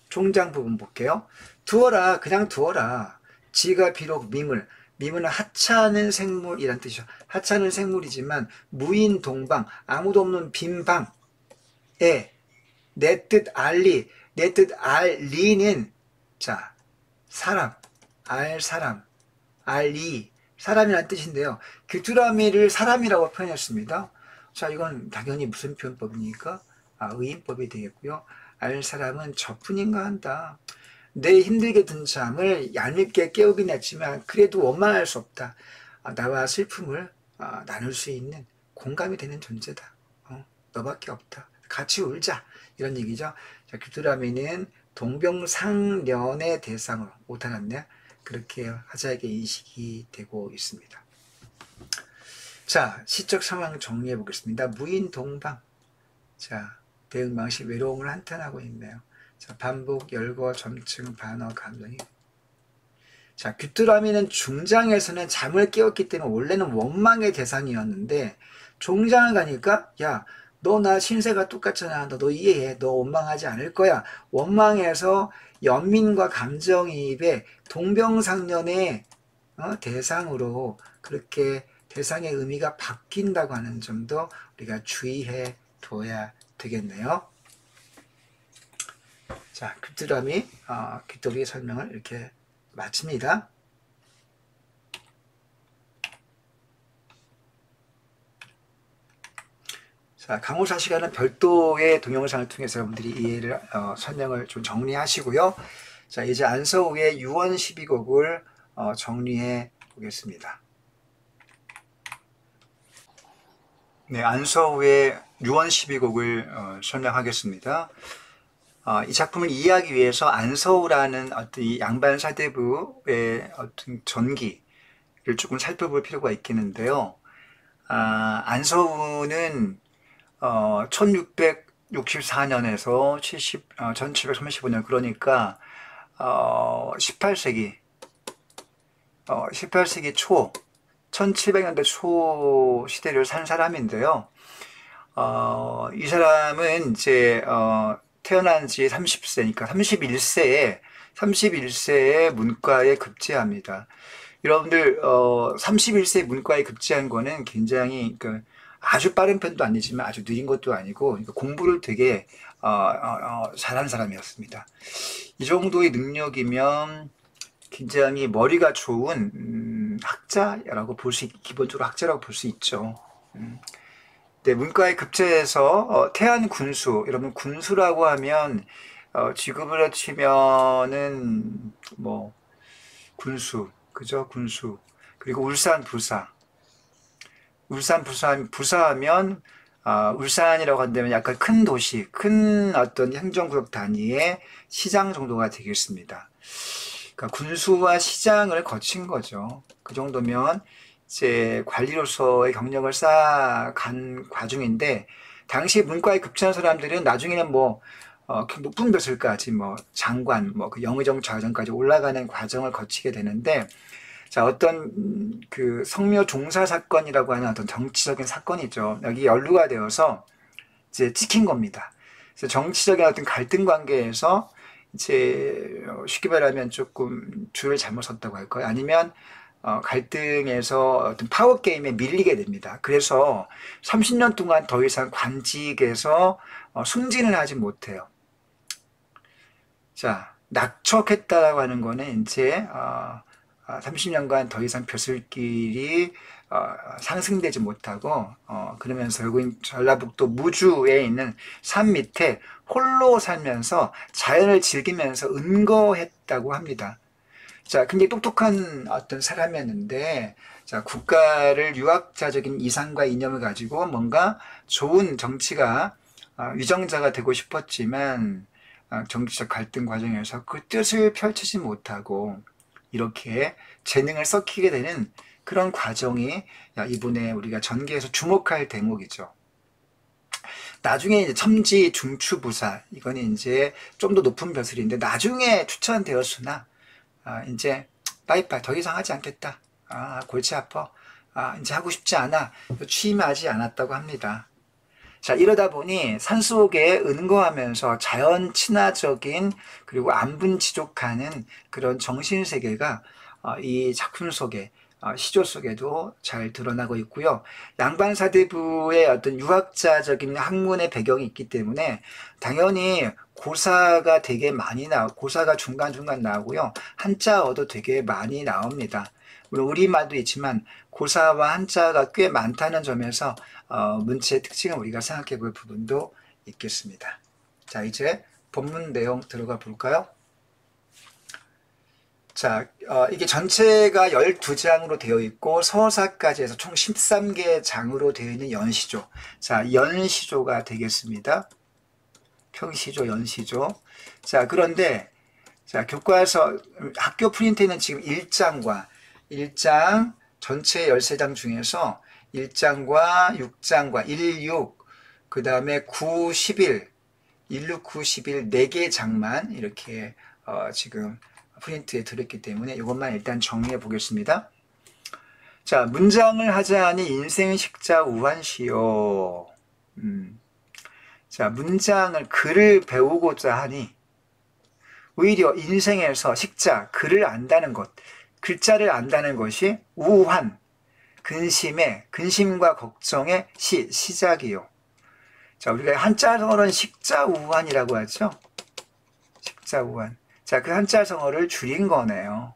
종장 부분 볼게요. 두어라, 그냥 두어라. 지가 비록 미물은 하찮은 생물이란 뜻이죠. 하찮은 생물이지만 무인 동방, 아무도 없는 빈 방에 내 뜻 알리는 자, 사람, 알리, 사람이란 뜻인데요. 귀뚜라미를 사람이라고 표현했습니다. 자, 이건 당연히 무슨 표현법입니까? 의인법이 되겠고요. 알 사람은 저뿐인가 한다. 내 힘들게 든 잠을 얄밉게 깨우긴 했지만 그래도 원망할 수 없다. 나와 슬픔을 나눌 수 있는 공감이 되는 존재다. 너밖에 없다. 같이 울자. 이런 얘기죠. 자, 귀뚜라미는 동병상련의 대상으로 오타났네. 그렇게 화자에게 인식이 되고 있습니다. 자, 시적 상황 정리해 보겠습니다. 무인 동방. 자, 대응 방식 외로움을 한탄하고 있네요. 자, 반복, 열거, 점층, 반어, 감정이. 자, 귀뚜라미는 중장에서는 잠을 깨웠기 때문에 원래는 원망의 대상이었는데 종장을 가니까 야, 너 나 신세가 똑같잖아. 너 이해해. 너 원망하지 않을 거야. 원망해서 연민과 감정이입에 동병상련의 대상으로 그렇게 대상의 의미가 바뀐다고 하는 점도 우리가 주의해 둬야 되겠네요. 자, 귀뚜라미, 귀뚜라미 설명을 이렇게 마칩니다. 자, 강호사 시간은 별도의 동영상을 통해서 여러분들이 이해를, 설명을 좀 정리하시고요. 자, 이제 안서우의 유언 12곡을 정리해 보겠습니다. 네, 안서우의 유언 12곡을 설명하겠습니다. 이 작품을 이해하기 위해서 안서우라는 어떤 이 양반 사대부의 어떤 전기를 조금 살펴볼 필요가 있겠는데요. 안서우는 1664년에서 1735년, 그러니까 18세기 초 1700년대 초 시대를 산 사람인데요. 이 사람은 이제 태어난 지 30세니까 31세에 문과에 급제합니다. 여러분들 31세에 문과에 급제한 거는 굉장히 아주 빠른 편도 아니지만 아주 느린 것도 아니고 공부를 되게 잘하는 사람이었습니다. 이 정도의 능력이면 굉장히 머리가 좋은 학자라고 기본적으로 학자라고 볼 수 있죠. 네, 문과에 급제해서 태안 군수, 여러분 군수라고 하면 지금으로 치면은 뭐 군수, 그죠? 군수. 그리고 울산 부사하면 울산이라고 한다면 약간 큰 도시, 큰 어떤 행정구역 단위의 시장 정도가 되겠습니다. 그러니까 군수와 시장을 거친 거죠. 그 정도면 이제 관리로서의 경력을 쌓아간 과정인데, 당시 문과에 급제한 사람들은 나중에는 높은 벼슬까지 장관, 그 영의정 좌정까지 올라가는 과정을 거치게 되는데, 자, 어떤 그 성묘 종사 사건이라고 하는 어떤 정치적인 사건이죠. 여기 연루가 되어서 이제 찍힌 겁니다. 그래서 정치적인 어떤 갈등 관계에서 이제 쉽게 말하면 조금 줄을 잘못 섰다고 할까요? 아니면 갈등에서 어떤 파워 게임에 밀리게 됩니다. 그래서 30년 동안 더 이상 관직에서 승진을 하지 못해요. 자, 낙척했다라고 하는 거는 이제 30년간 더 이상 벼슬길이 상승되지 못하고 그러면서 결국 전라북도 무주에 있는 산 밑에 홀로 살면서 자연을 즐기면서 은거했다고 합니다. 자, 굉장히 똑똑한 어떤 사람이었는데, 자, 국가를 유학자적인 이상과 이념을 가지고 뭔가 좋은 정치가 위정자가 되고 싶었지만 정치적 갈등 과정에서 그 뜻을 펼치지 못하고 이렇게 재능을 썩히게 되는 그런 과정이 이번에 우리가 전기에서 주목할 대목이죠. 나중에 이제 첨지 중추부사, 이거는 이제 좀 더 높은 벼슬인데 나중에 추천되었으나 이제 빠이빠이 더 이상 하지 않겠다. 골치 아파. 이제 하고 싶지 않아. 취임하지 않았다고 합니다. 자, 이러다 보니 산속에 은거하면서 자연 친화적인 그리고 안분지족하는 그런 정신세계가 이 작품 속에 시조 속에도 잘 드러나고 있고요. 양반사대부의 어떤 유학자적인 학문의 배경이 있기 때문에 당연히 고사가 되게 많이 고사가 중간중간 나오고요. 한자어도 되게 많이 나옵니다. 물론 우리말도 있지만 고사와 한자가 꽤 많다는 점에서 문체의 특징을 우리가 생각해 볼 부분도 있겠습니다. 자, 이제 본문 내용 들어가 볼까요? 자, 이게 전체가 12장으로 되어 있고 서사까지 해서 총 13개 장으로 되어 있는 연시조. 자, 연시조가 되겠습니다. 평시조, 연시조. 자, 그런데 자, 교과서 학교 프린트에는 지금 1장 전체 13장 중에서 1장과 6장과 1, 6, 그 다음에 9, 11, 16, 9, 11 4개 장만 이렇게 지금 프린트에 들었기 때문에 이것만 일단 정리해 보겠습니다. 자, 문장을 하자니 인생 식자 우한시요. 자, 문장을 글을 배우고자 하니 오히려 인생에서 식자, 글을 안다는 것, 글자를 안다는 것이 우환, 근심과 걱정의 시작이요. 자, 우리가 한자성어는 식자우환이라고 하죠. 식자우환. 자, 그 한자성어를 줄인 거네요.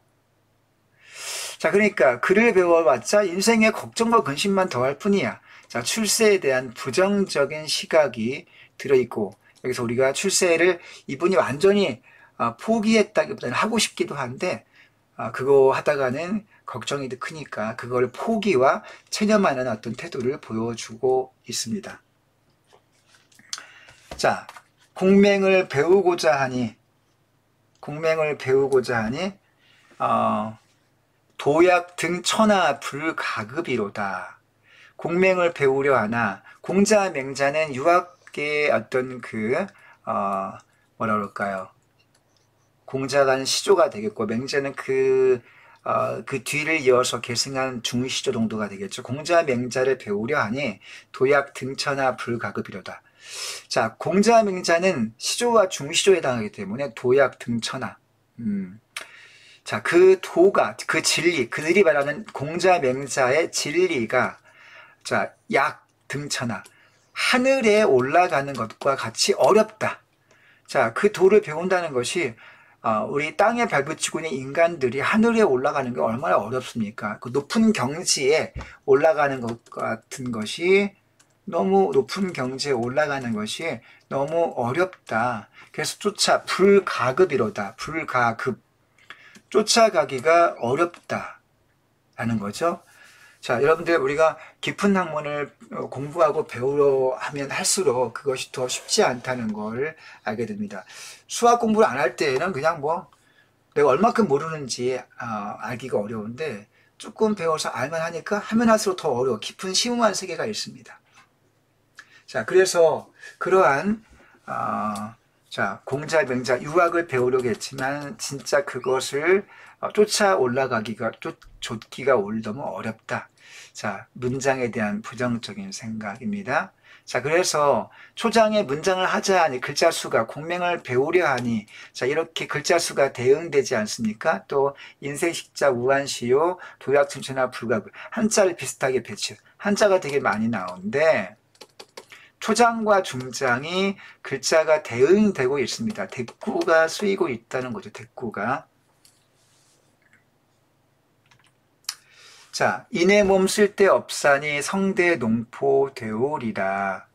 자, 그러니까 글을 배워봤자 인생에 걱정과 근심만 더할 뿐이야. 자, 출세에 대한 부정적인 시각이 들어있고, 여기서 우리가 출세를 이분이 완전히 포기했다기보다는 하고 싶기도 한데, 그거 하다가는 걱정이 더 크니까 그걸 포기와 체념하는 어떤 태도를 보여주고 있습니다. 자, 공맹을 배우고자 하니 도약 등 천하 불가급이로다. 공맹을 배우려 하나, 공자 맹자는 유학의 어떤 뭐라 그럴까요? 공자가 시조가 되겠고, 맹자는 그 뒤를 이어서 계승한 중시조 정도가 되겠죠. 공자 맹자를 배우려 하니 도약 등천하 불가급이로다. 자, 공자 맹자는 시조와 중시조에 해당하기 때문에 도약 등천하. 자, 그 진리, 그들이 말하는 공자 맹자의 진리가, 자, 약 등천하. 하늘에 올라가는 것과 같이 어렵다. 자, 그 도를 배운다는 것이 우리 땅에 발붙이고 있는 인간들이 하늘에 올라가는 게 얼마나 어렵습니까? 그 높은 경지에 올라가는 것 같은 것이 너무 높은 경지에 올라가는 것이 너무 어렵다. 그래서 불가급이로다. 불가급. 쫓아가기가 어렵다라는 거죠. 자, 여러분들 우리가 깊은 학문을 공부하고 배우려 하면 할수록 그것이 더 쉽지 않다는 걸 알게 됩니다. 수학 공부를 안 할 때에는 그냥 내가 얼마큼 모르는지 알기가 어려운데 조금 배워서 알만 하니까 하면 할수록 더 어려워. 깊은 심오한 세계가 있습니다. 자, 그래서 그러한 자, 공자, 명자, 유학을 배우려고 했지만 진짜 그것을 쫓아 올라가기가 쫓기가 너무 어렵다. 자, 문장에 대한 부정적인 생각입니다. 자, 그래서 초장에 문장을 하자 하니 글자 수가 공명을 배우려 하니 자, 이렇게 글자 수가 대응되지 않습니까? 또 인생식자 우한시요 도약춘천하 불가급 한자를 비슷하게 배치 한자가 되게 많이 나오는데 초장과 중장이 글자가 대응되고 있습니다. 대꾸가 쓰이고 있다는 거죠. 대꾸가. 자, 이내 몸 쓸데없사니 성대 농포 되오리라.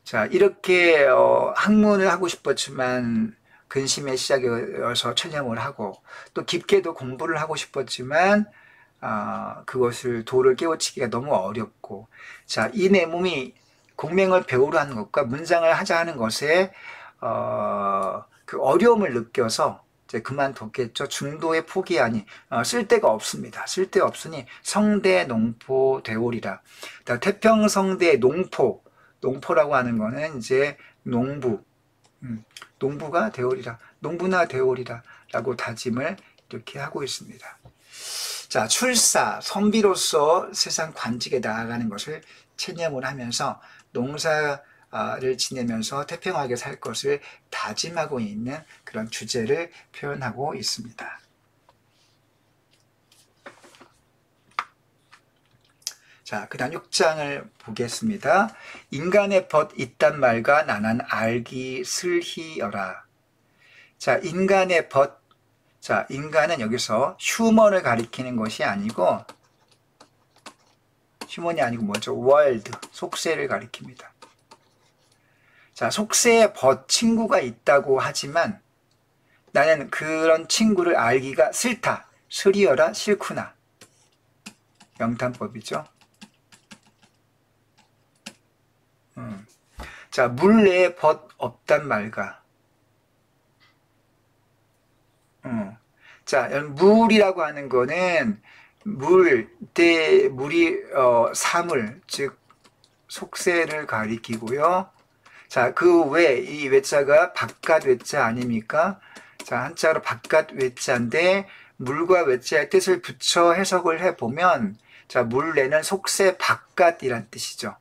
자, 이렇게 학문을 하고 싶었지만 근심의 시작이어서 체념을 하고 또 깊게도 공부를 하고 싶었지만 그것을 도를 깨우치기가 너무 어렵고 자, 이내 몸이 공명을 배우려 하는 것과 문장을 하자 하는 것에 그 어려움을 느껴서 이제 그만뒀겠죠. 중도에 포기하니 쓸데가 없습니다. 쓸데없으니 성대 농포 되오리라. 태평성대 농포라고 하는 거는 이제 농부가 되오리라. 농부나 되오리라 라고 다짐을 이렇게 하고 있습니다. 자, 출사, 선비로서 세상 관직에 나아가는 것을 체념을 하면서 농사를 지내면서 태평하게 살 것을 다짐하고 있는 그런 주제를 표현하고 있습니다. 자, 그 다음 6장을 보겠습니다. 인간의 벗 이딴 말과 나난 알기 슬히여라. 자, 인간의 벗. 자, 인간은 여기서 휴먼을 가리키는 것이 아니고 휴먼이 아니고 뭐죠? 월드, 속세를 가리킵니다. 자, 속세의 친구가 있다고 하지만 나는 그런 친구를 알기가 싫다. 슬히여라, 싫구나. 영탄법이죠. 자, 물내에 벗 없단 말가. 자, 물이라고 하는 거는 물이 사물, 즉 속세를 가리키고요. 자, 그 외, 이 외자가 바깥 외자 아닙니까? 자, 한자로 바깥 외자인데 물과 외자의 뜻을 붙여 해석을 해보면, 자, 물내는 속세 바깥이란 뜻이죠.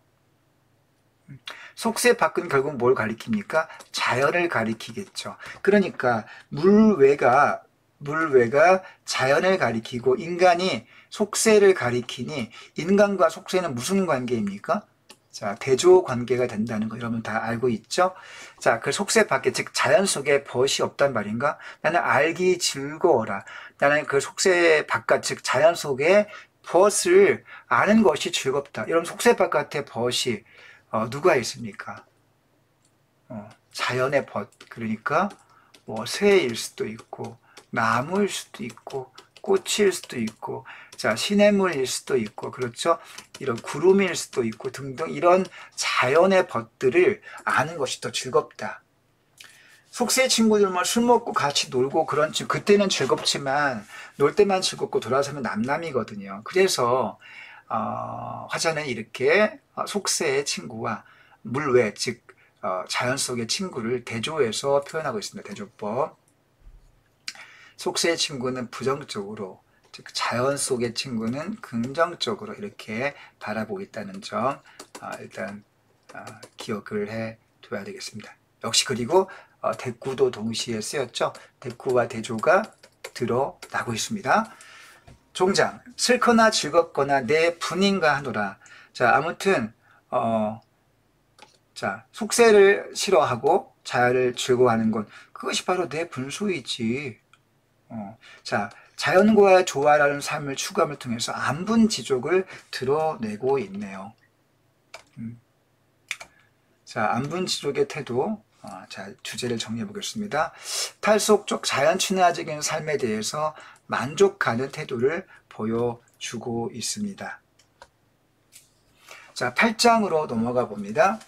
속세 밖은 결국 뭘 가리킵니까? 자연을 가리키겠죠. 그러니까 물외가 자연을 가리키고 인간이 속세를 가리키니 인간과 속세는 무슨 관계입니까? 자, 대조 관계가 된다는 거 여러분 다 알고 있죠? 자, 그 속세 밖에, 즉 자연 속에 벗이 없단 말인가? 나는 알기 즐거워라. 나는 그 속세 바깥, 즉 자연 속에 벗을 아는 것이 즐겁다. 여러분 속세 바깥에 벗이 누가 있습니까? 자연의 벗, 그러니까 뭐 새일 수도 있고 나무일 수도 있고 꽃일 수도 있고 자 시냇물일 수도 있고 그렇죠. 이런 구름일 수도 있고 등등 이런 자연의 벗들을 아는 것이 더 즐겁다. 속세 친구들만 술 먹고 같이 놀고 그런 그때는 즐겁지만 놀 때만 즐겁고 돌아서면 남남이거든요. 그래서 화자는 이렇게 속세의 친구와 물외 즉 자연 속의 친구를 대조해서 표현하고 있습니다. 대조법. 속세의 친구는 부정적으로, 즉 자연 속의 친구는 긍정적으로 이렇게 바라보고 있다는 점 일단 기억을 해둬야 되겠습니다. 역시 그리고 대꾸도 동시에 쓰였죠. 대꾸와 대조가 드러나고 있습니다. 종장, 싫거나 즐겁거나 내 분인가 하노라. 자, 아무튼 자, 속세를 싫어하고 자연을 즐거워하는 건 그것이 바로 내 분수이지. 자, 자연과의 조화라는 삶을 추구함을 통해서 안분지족을 드러내고 있네요. 자, 안분지족의 태도. 자, 주제를 정리해 보겠습니다. 탈속적 자연 친화적인 삶에 대해서 만족하는 태도를 보여주고 있습니다. 자, 8장으로 넘어가 봅니다.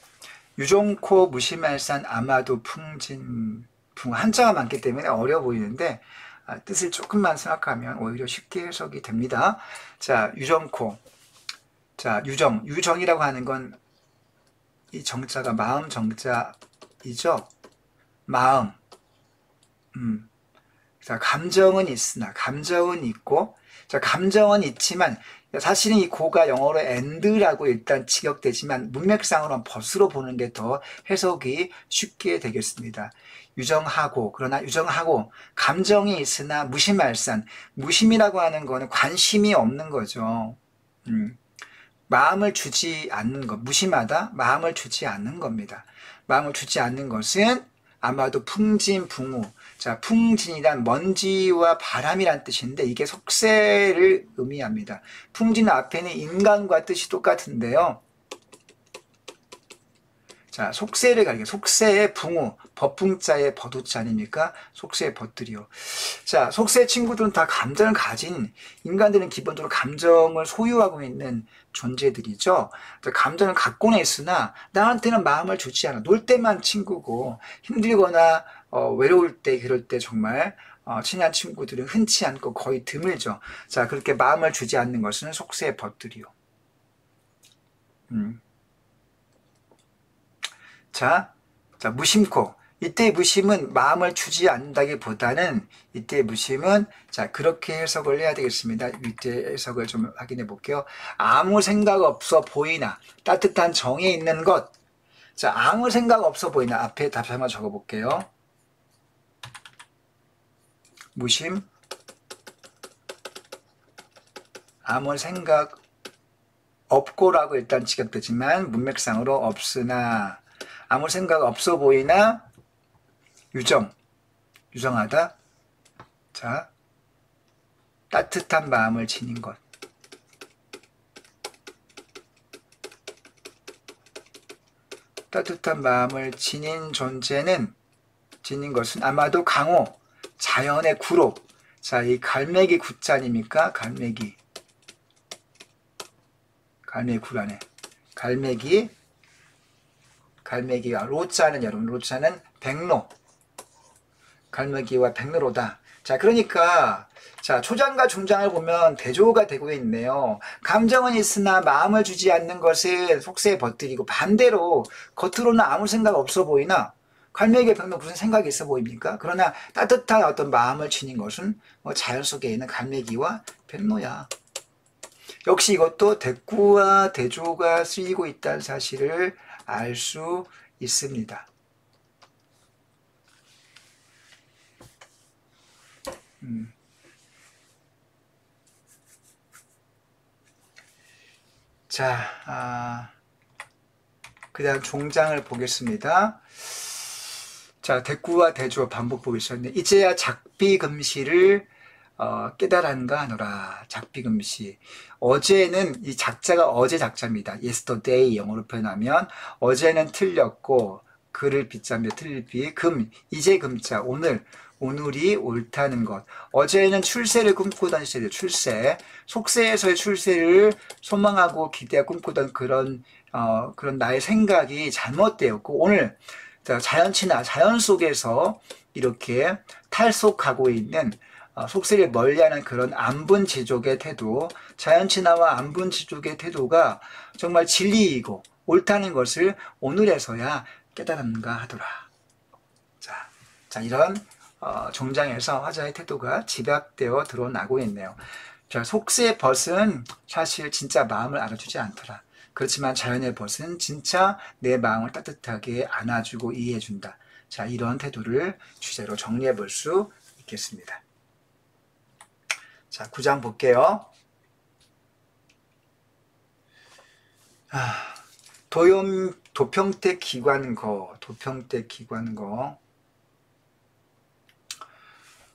유종코 무시말산 아마도 풍진 한자가 많기 때문에 어려워 보이는데 뜻을 조금만 생각하면 오히려 쉽게 해석이 됩니다. 자, 유정코. 자, 유정이라고 하는 건 이 정자가 마음 정자이죠. 마음. 자, 감정은 있으나 감정은 있고 자, 감정은 있지만 사실은 이 고가 영어로 and라고 일단 직역되지만 문맥상으로는 벗으로 보는 게 더 해석이 쉽게 되겠습니다. 그러나 유정하고 감정이 있으나 무심말산. 무심이라고 하는 거는 관심이 없는 거죠. 마음을 주지 않는 것, 무심하다, 마음을 주지 않는 겁니다. 마음을 주지 않는 것은 아마도 풍진붕우. 자, 풍진이란 먼지와 바람이란 뜻인데 이게 속세를 의미합니다. 풍진 앞에는 인간과 뜻이 똑같은데요. 자, 속세를 가리켜 속세의 붕우, 법풍자의 버두자 아닙니까? 속세의 벗들이요. 자, 속세 친구들은 다 감정을 가진 인간들은 기본적으로 감정을 소유하고 있는 존재들이죠. 감정을 갖고는 있으나 나한테는 마음을 주지 않아. 놀 때만 친구고 힘들거나 외로울 때 그럴 때 정말 친한 친구들은 흔치 않고 거의 드물죠. 자, 그렇게 마음을 주지 않는 것은 속세의 벗들이요. 자, 무심코. 이때 무심은 마음을 주지 않는다기보다는 이때 무심은 자, 그렇게 해석을 해야 되겠습니다. 이때 해석을 좀 확인해 볼게요. 아무 생각 없어 보이나 따뜻한 정에 있는 것. 자, 아무 생각 없어 보이나 앞에 답 한번 적어 볼게요. 무심. 아무 생각 없고라고 일단 직역되지만 문맥상으로 없으나 아무 생각 없어 보이나 유정하다. 자, 따뜻한 마음을 지닌 것. 따뜻한 마음을 지닌 것은 아마도 강호, 자연의 구로. 자, 이 갈매기 구자 아닙니까? 갈매기 구라네. 갈매기와 로자는 여러분, 로자는 백로. 갈매기와 백로로다. 자, 그러니까 자, 초장과 중장을 보면 대조가 되고 있네요. 감정은 있으나 마음을 주지 않는 것을 속세에 버뜨리고, 반대로 겉으로는 아무 생각 없어 보이나 갈매기의 병도 무슨 생각이 있어 보입니까? 그러나 따뜻한 어떤 마음을 지닌 것은 자연 속에 있는 갈매기와 백로야. 역시 이것도 대꾸와 대조가 쓰이고 있다는 사실을 알 수 있습니다. 자, 그 다음 종장을 보겠습니다. 자, 대꾸와 대조 반복 보겠습니다. 이제야 작비금시를 깨달은가 하노라. 작비금시. 어제는 이 작자가 어제 작자입니다. yesterday 영어로 표현하면 어제는 틀렸고 그를 빗자며 틀릴 비 금 이제 금자 오늘이 옳다는 것. 어제는 출세를 꿈꾸던 시대, 출세, 속세에서의 출세를 소망하고 기대하고 꿈꾸던 그런 나의 생각이 잘못되었고, 오늘 자연친화, 자연 속에서 이렇게 탈속하고 있는 속세를 멀리하는 그런 안분지족의 태도, 자연친화와 안분지족의 태도가 정말 진리이고 옳다는 것을 오늘에서야 깨달았는가 하더라. 자, 이런 종장에서 화자의 태도가 집약되어 드러나고 있네요. 자, 속세의 벗은 사실 진짜 마음을 알아주지 않더라. 그렇지만 자연의 벗은 진짜 내 마음을 따뜻하게 안아주고 이해해준다. 자, 이런 태도를 주제로 정리해 볼 수 있겠습니다. 자, 9장 볼게요. 도평택 기관거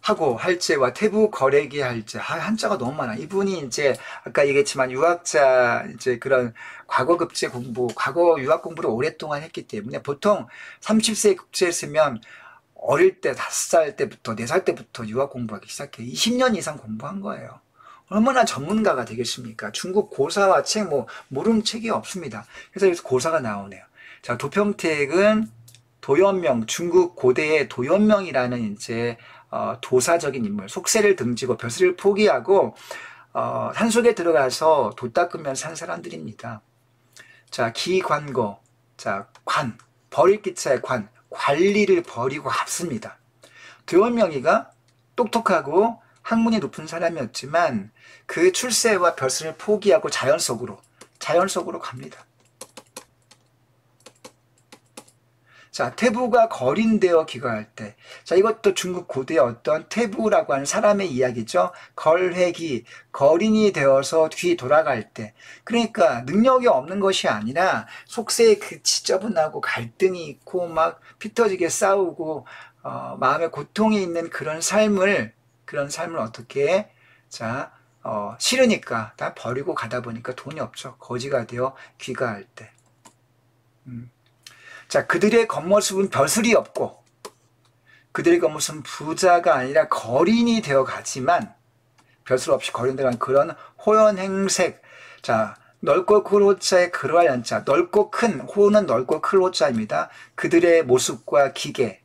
하고 할제와 태부 거래기 할제. 한자가 너무 많아. 이분이 이제 아까 얘기했지만 유학자 이제 그런 과거 급제 공부, 과거 유학 공부를 오랫동안 했기 때문에 보통 30세 급제했으면 어릴 때 5살 때부터 4살 때부터 유학 공부하기 시작해. 20년 이상 공부한 거예요. 얼마나 전문가가 되겠습니까? 중국 고사와 책 모르는 책이 없습니다. 그래서 여기서 고사가 나오네요. 자, 도평택은 도연명, 중국 고대의 도연명이라는 이제 도사적인 인물, 속세를 등지고 벼슬을 포기하고 산속에 들어가서 도 닦으면서 산 사람들입니다. 자, 기관거, 자, 버릴 기차의 관리를 버리고 합습니다. 도연명이가 똑똑하고 학문이 높은 사람이었지만 그 출세와 벼슬을 포기하고 자연 속으로 갑니다. 자, 태부가 거린되어 귀가할 때. 자, 이것도 중국 고대의 어떤 태부라고 하는 사람의 이야기죠. 걸회기, 거린이 되어서 뒤 돌아갈 때. 그러니까 능력이 없는 것이 아니라 속세에 그 지저분하고 갈등이 있고 막 피 터지게 싸우고 마음에 고통이 있는 그런 삶을 어떻게 싫으니까 다 버리고 가다 보니까 돈이 없죠. 거지가 되어 귀가할 때. 자, 그들의 겉모습은 벼슬이 없고 그들의 겉모습은 부자가 아니라 거린이 되어 가지만 벼슬 없이 거린다는 그런 호연행색. 자, 넓고 큰 호자의 그러할 연자. 넓고 큰, 호는 넓고 큰 호자입니다. 그들의 모습과 기계,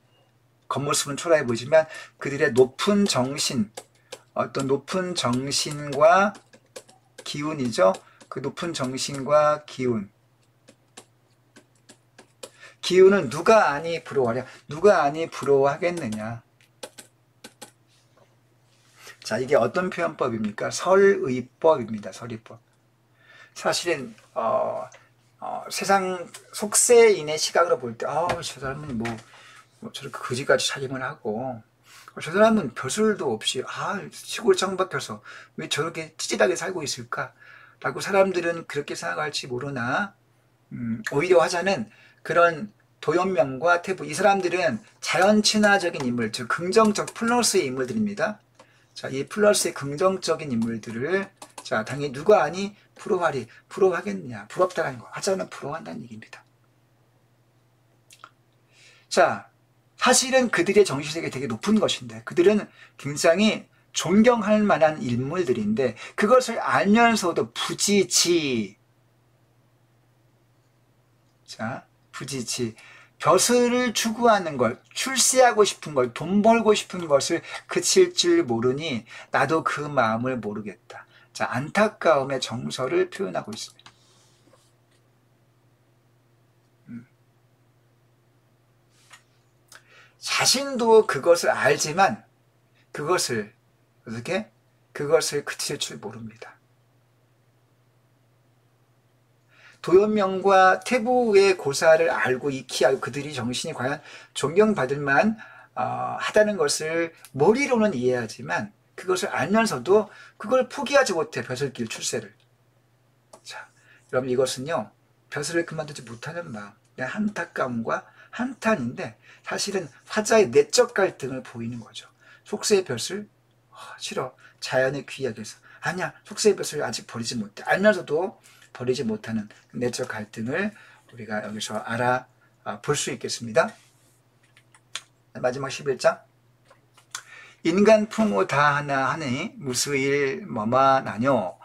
겉모습은 초라해 보이지만 그들의 높은 정신, 어떤 높은 정신과 기운이죠. 그 높은 정신과 기운은 누가 아니 부러워하랴. 누가 아니 부러워하겠느냐. 자, 이게 어떤 표현법입니까? 설의법입니다. 설의법. 사실은 세상 속세인의 시각으로 볼 때 저 사람은 뭐 저렇게 거지같이 살림을 하고 저 사람은 벼슬도 없이 시골 창밖에서 왜 저렇게 찌질하게 살고 있을까? 라고 사람들은 그렇게 생각할지 모르나 오히려 화자는 그런 도연명과 태부, 이 사람들은 자연 친화적인 인물, 즉 긍정적 플러스의 인물들입니다. 자, 이 플러스의 긍정적인 인물들을 자, 당연히 누가 아니 부러워하겠느냐. 부럽다는 거. 화자는 부러워한다는 얘기입니다. 자, 사실은 그들의 정신세계 되게 높은 것인데 그들은 굉장히 존경할 만한 인물들인데 그것을 알면서도 부지치 벼슬을 추구하는 걸, 출세하고 싶은 걸, 돈 벌고 싶은 것을 그칠 줄 모르니 나도 그 마음을 모르겠다. 자, 안타까움의 정서를 표현하고 있습니다. 자신도 그것을 알지만 그것을 어떻게? 그것을 그칠 줄 모릅니다. 도연명과 태부의 고사를 알고 익히 알고 그들이 정신이 과연 존경받을 만 하다는 것을 머리로는 이해하지만 그것을 알면서도 그걸 포기하지 못해. 벼슬길 출세를. 자, 여러분, 이것은요 벼슬을 그만두지 못하는 마음, 안타까움과 한탄인데 사실은 화자의 내적 갈등을 보이는 거죠. 속세의 벼슬 싫어. 자연의 귀약에서 아니야, 속세의 벼슬을 아직 버리지 못해. 알면서도 버리지 못하는 내적 갈등을 우리가 여기서 알아볼 수 있겠습니다. 마지막 11장. 인간 풍우 다 하나 하니 무수일 뭐마나뇨.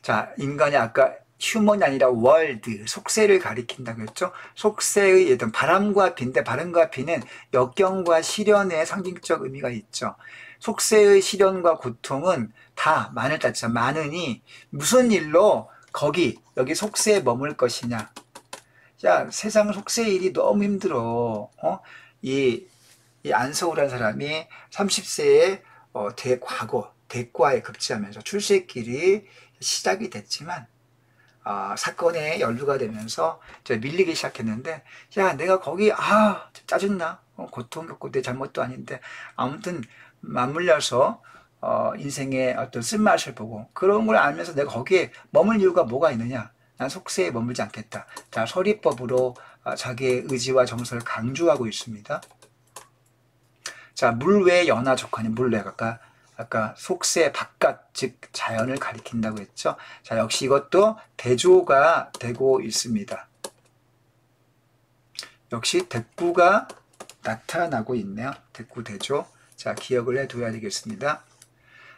자, 인간이 아까 휴먼이 아니라 월드, 속세를 가리킨다고 했죠. 속세의 어떤 바람과 비인데, 바람과 비는 역경과 시련의 상징적 의미가 있죠. 속세의 시련과 고통은 다 만을 따지자 많으니 무슨 일로 여기 속세에 머물 것이냐. 야, 세상 속세의 일이 너무 힘들어. 이 안서우라는 사람이 30세에 대과에 급제하면서 출세길이 시작이 됐지만 사건에 연루가 되면서 밀리기 시작했는데, 야, 내가 거기 짜증나. 고통 겪고 내 잘못도 아닌데 아무튼 맞물려서 인생의 어떤 쓴맛을 보고 그런 걸 알면서 내가 거기에 머물 이유가 뭐가 있느냐. 난 속세에 머물지 않겠다. 자, 서리법으로 자기의 의지와 정서를 강조하고 있습니다. 자, 물외 연하 족하니, 물외 아까 속세 바깥, 즉 자연을 가리킨다고 했죠. 자, 역시 이것도 대조가 되고 있습니다. 역시 대꾸가 나타나고 있네요. 대꾸 대조. 자, 기억을 해둬야 되겠습니다.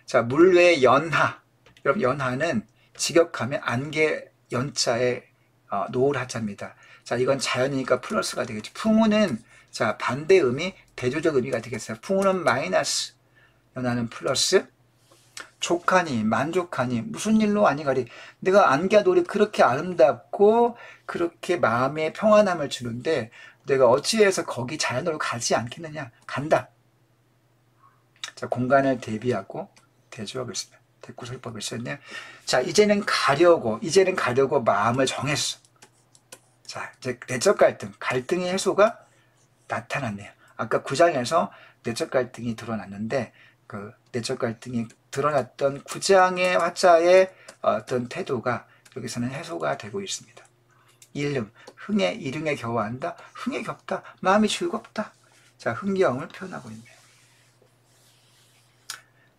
자, 물외 연하. 여러분, 연하는 직역하면 안개 연자에 노을 하자입니다. 자, 이건 자연이니까 플러스가 되겠죠. 풍우는 자, 반대 의미, 대조적 의미가 되겠어요. 풍우는 마이너스, 연하는 플러스. 족하니, 만족하니, 무슨 일로 아니가리. 내가 안개놀이 그렇게 아름답고 그렇게 마음에 평안함을 주는데 내가 어찌해서 거기 자연으로 가지 않겠느냐. 간다. 자, 공간을 대비하고 대조하고 있습니다. 대꾸설법을 썼네요. 자, 이제는 가려고 마음을 정했어. 자, 이제 내적 갈등의 해소가 나타났네요. 아까 9장에서 내적 갈등이 드러났는데 그 내적 갈등이 드러났던 9장의 화자의 어떤 태도가 여기서는 해소가 되고 있습니다. 일름, 일흥에 겨워한다. 흥에 겹다. 마음이 즐겁다. 자, 흥겨움을 표현하고 있네요.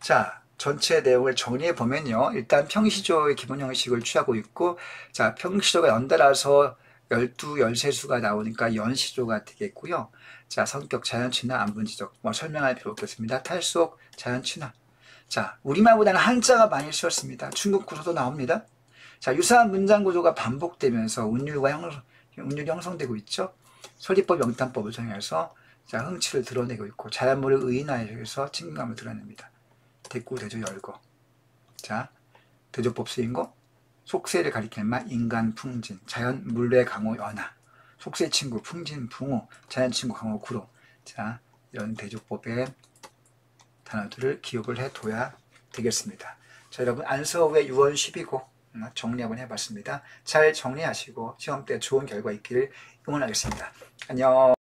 자, 전체 내용을 정리해 보면요. 일단 평시조의 기본 형식을 취하고 있고, 자, 평시조가 연달아서 12, 13수가 나오니까 연시조가 되겠고요. 자, 성격, 자연친화, 안분지적 설명할 필요 없겠습니다. 탈속, 자연친화. 자, 우리말보다는 한자가 많이 쓰였습니다. 중국 구조도 나옵니다. 자, 유사한 문장 구조가 반복되면서 운율이 형성되고 있죠. 서리법, 영탄법을 통해서 자, 흥치를 드러내고 있고, 자연물을 의인화해서 친근감을 드러냅니다. 대꾸, 대조, 열거. 자, 대조법 쓰인 거. 속세를 가리키는 말, 인간, 풍진, 자연, 물레, 강호, 연하. 속세 친구, 풍진, 풍호, 자연 친구, 강호, 구로. 자, 이런 대조법의 단어들을 기억을 해둬야 되겠습니다. 자, 여러분, 안서우의 유언 12고 정리 한번 해봤습니다. 잘 정리하시고 시험 때 좋은 결과 있기를 응원하겠습니다. 안녕.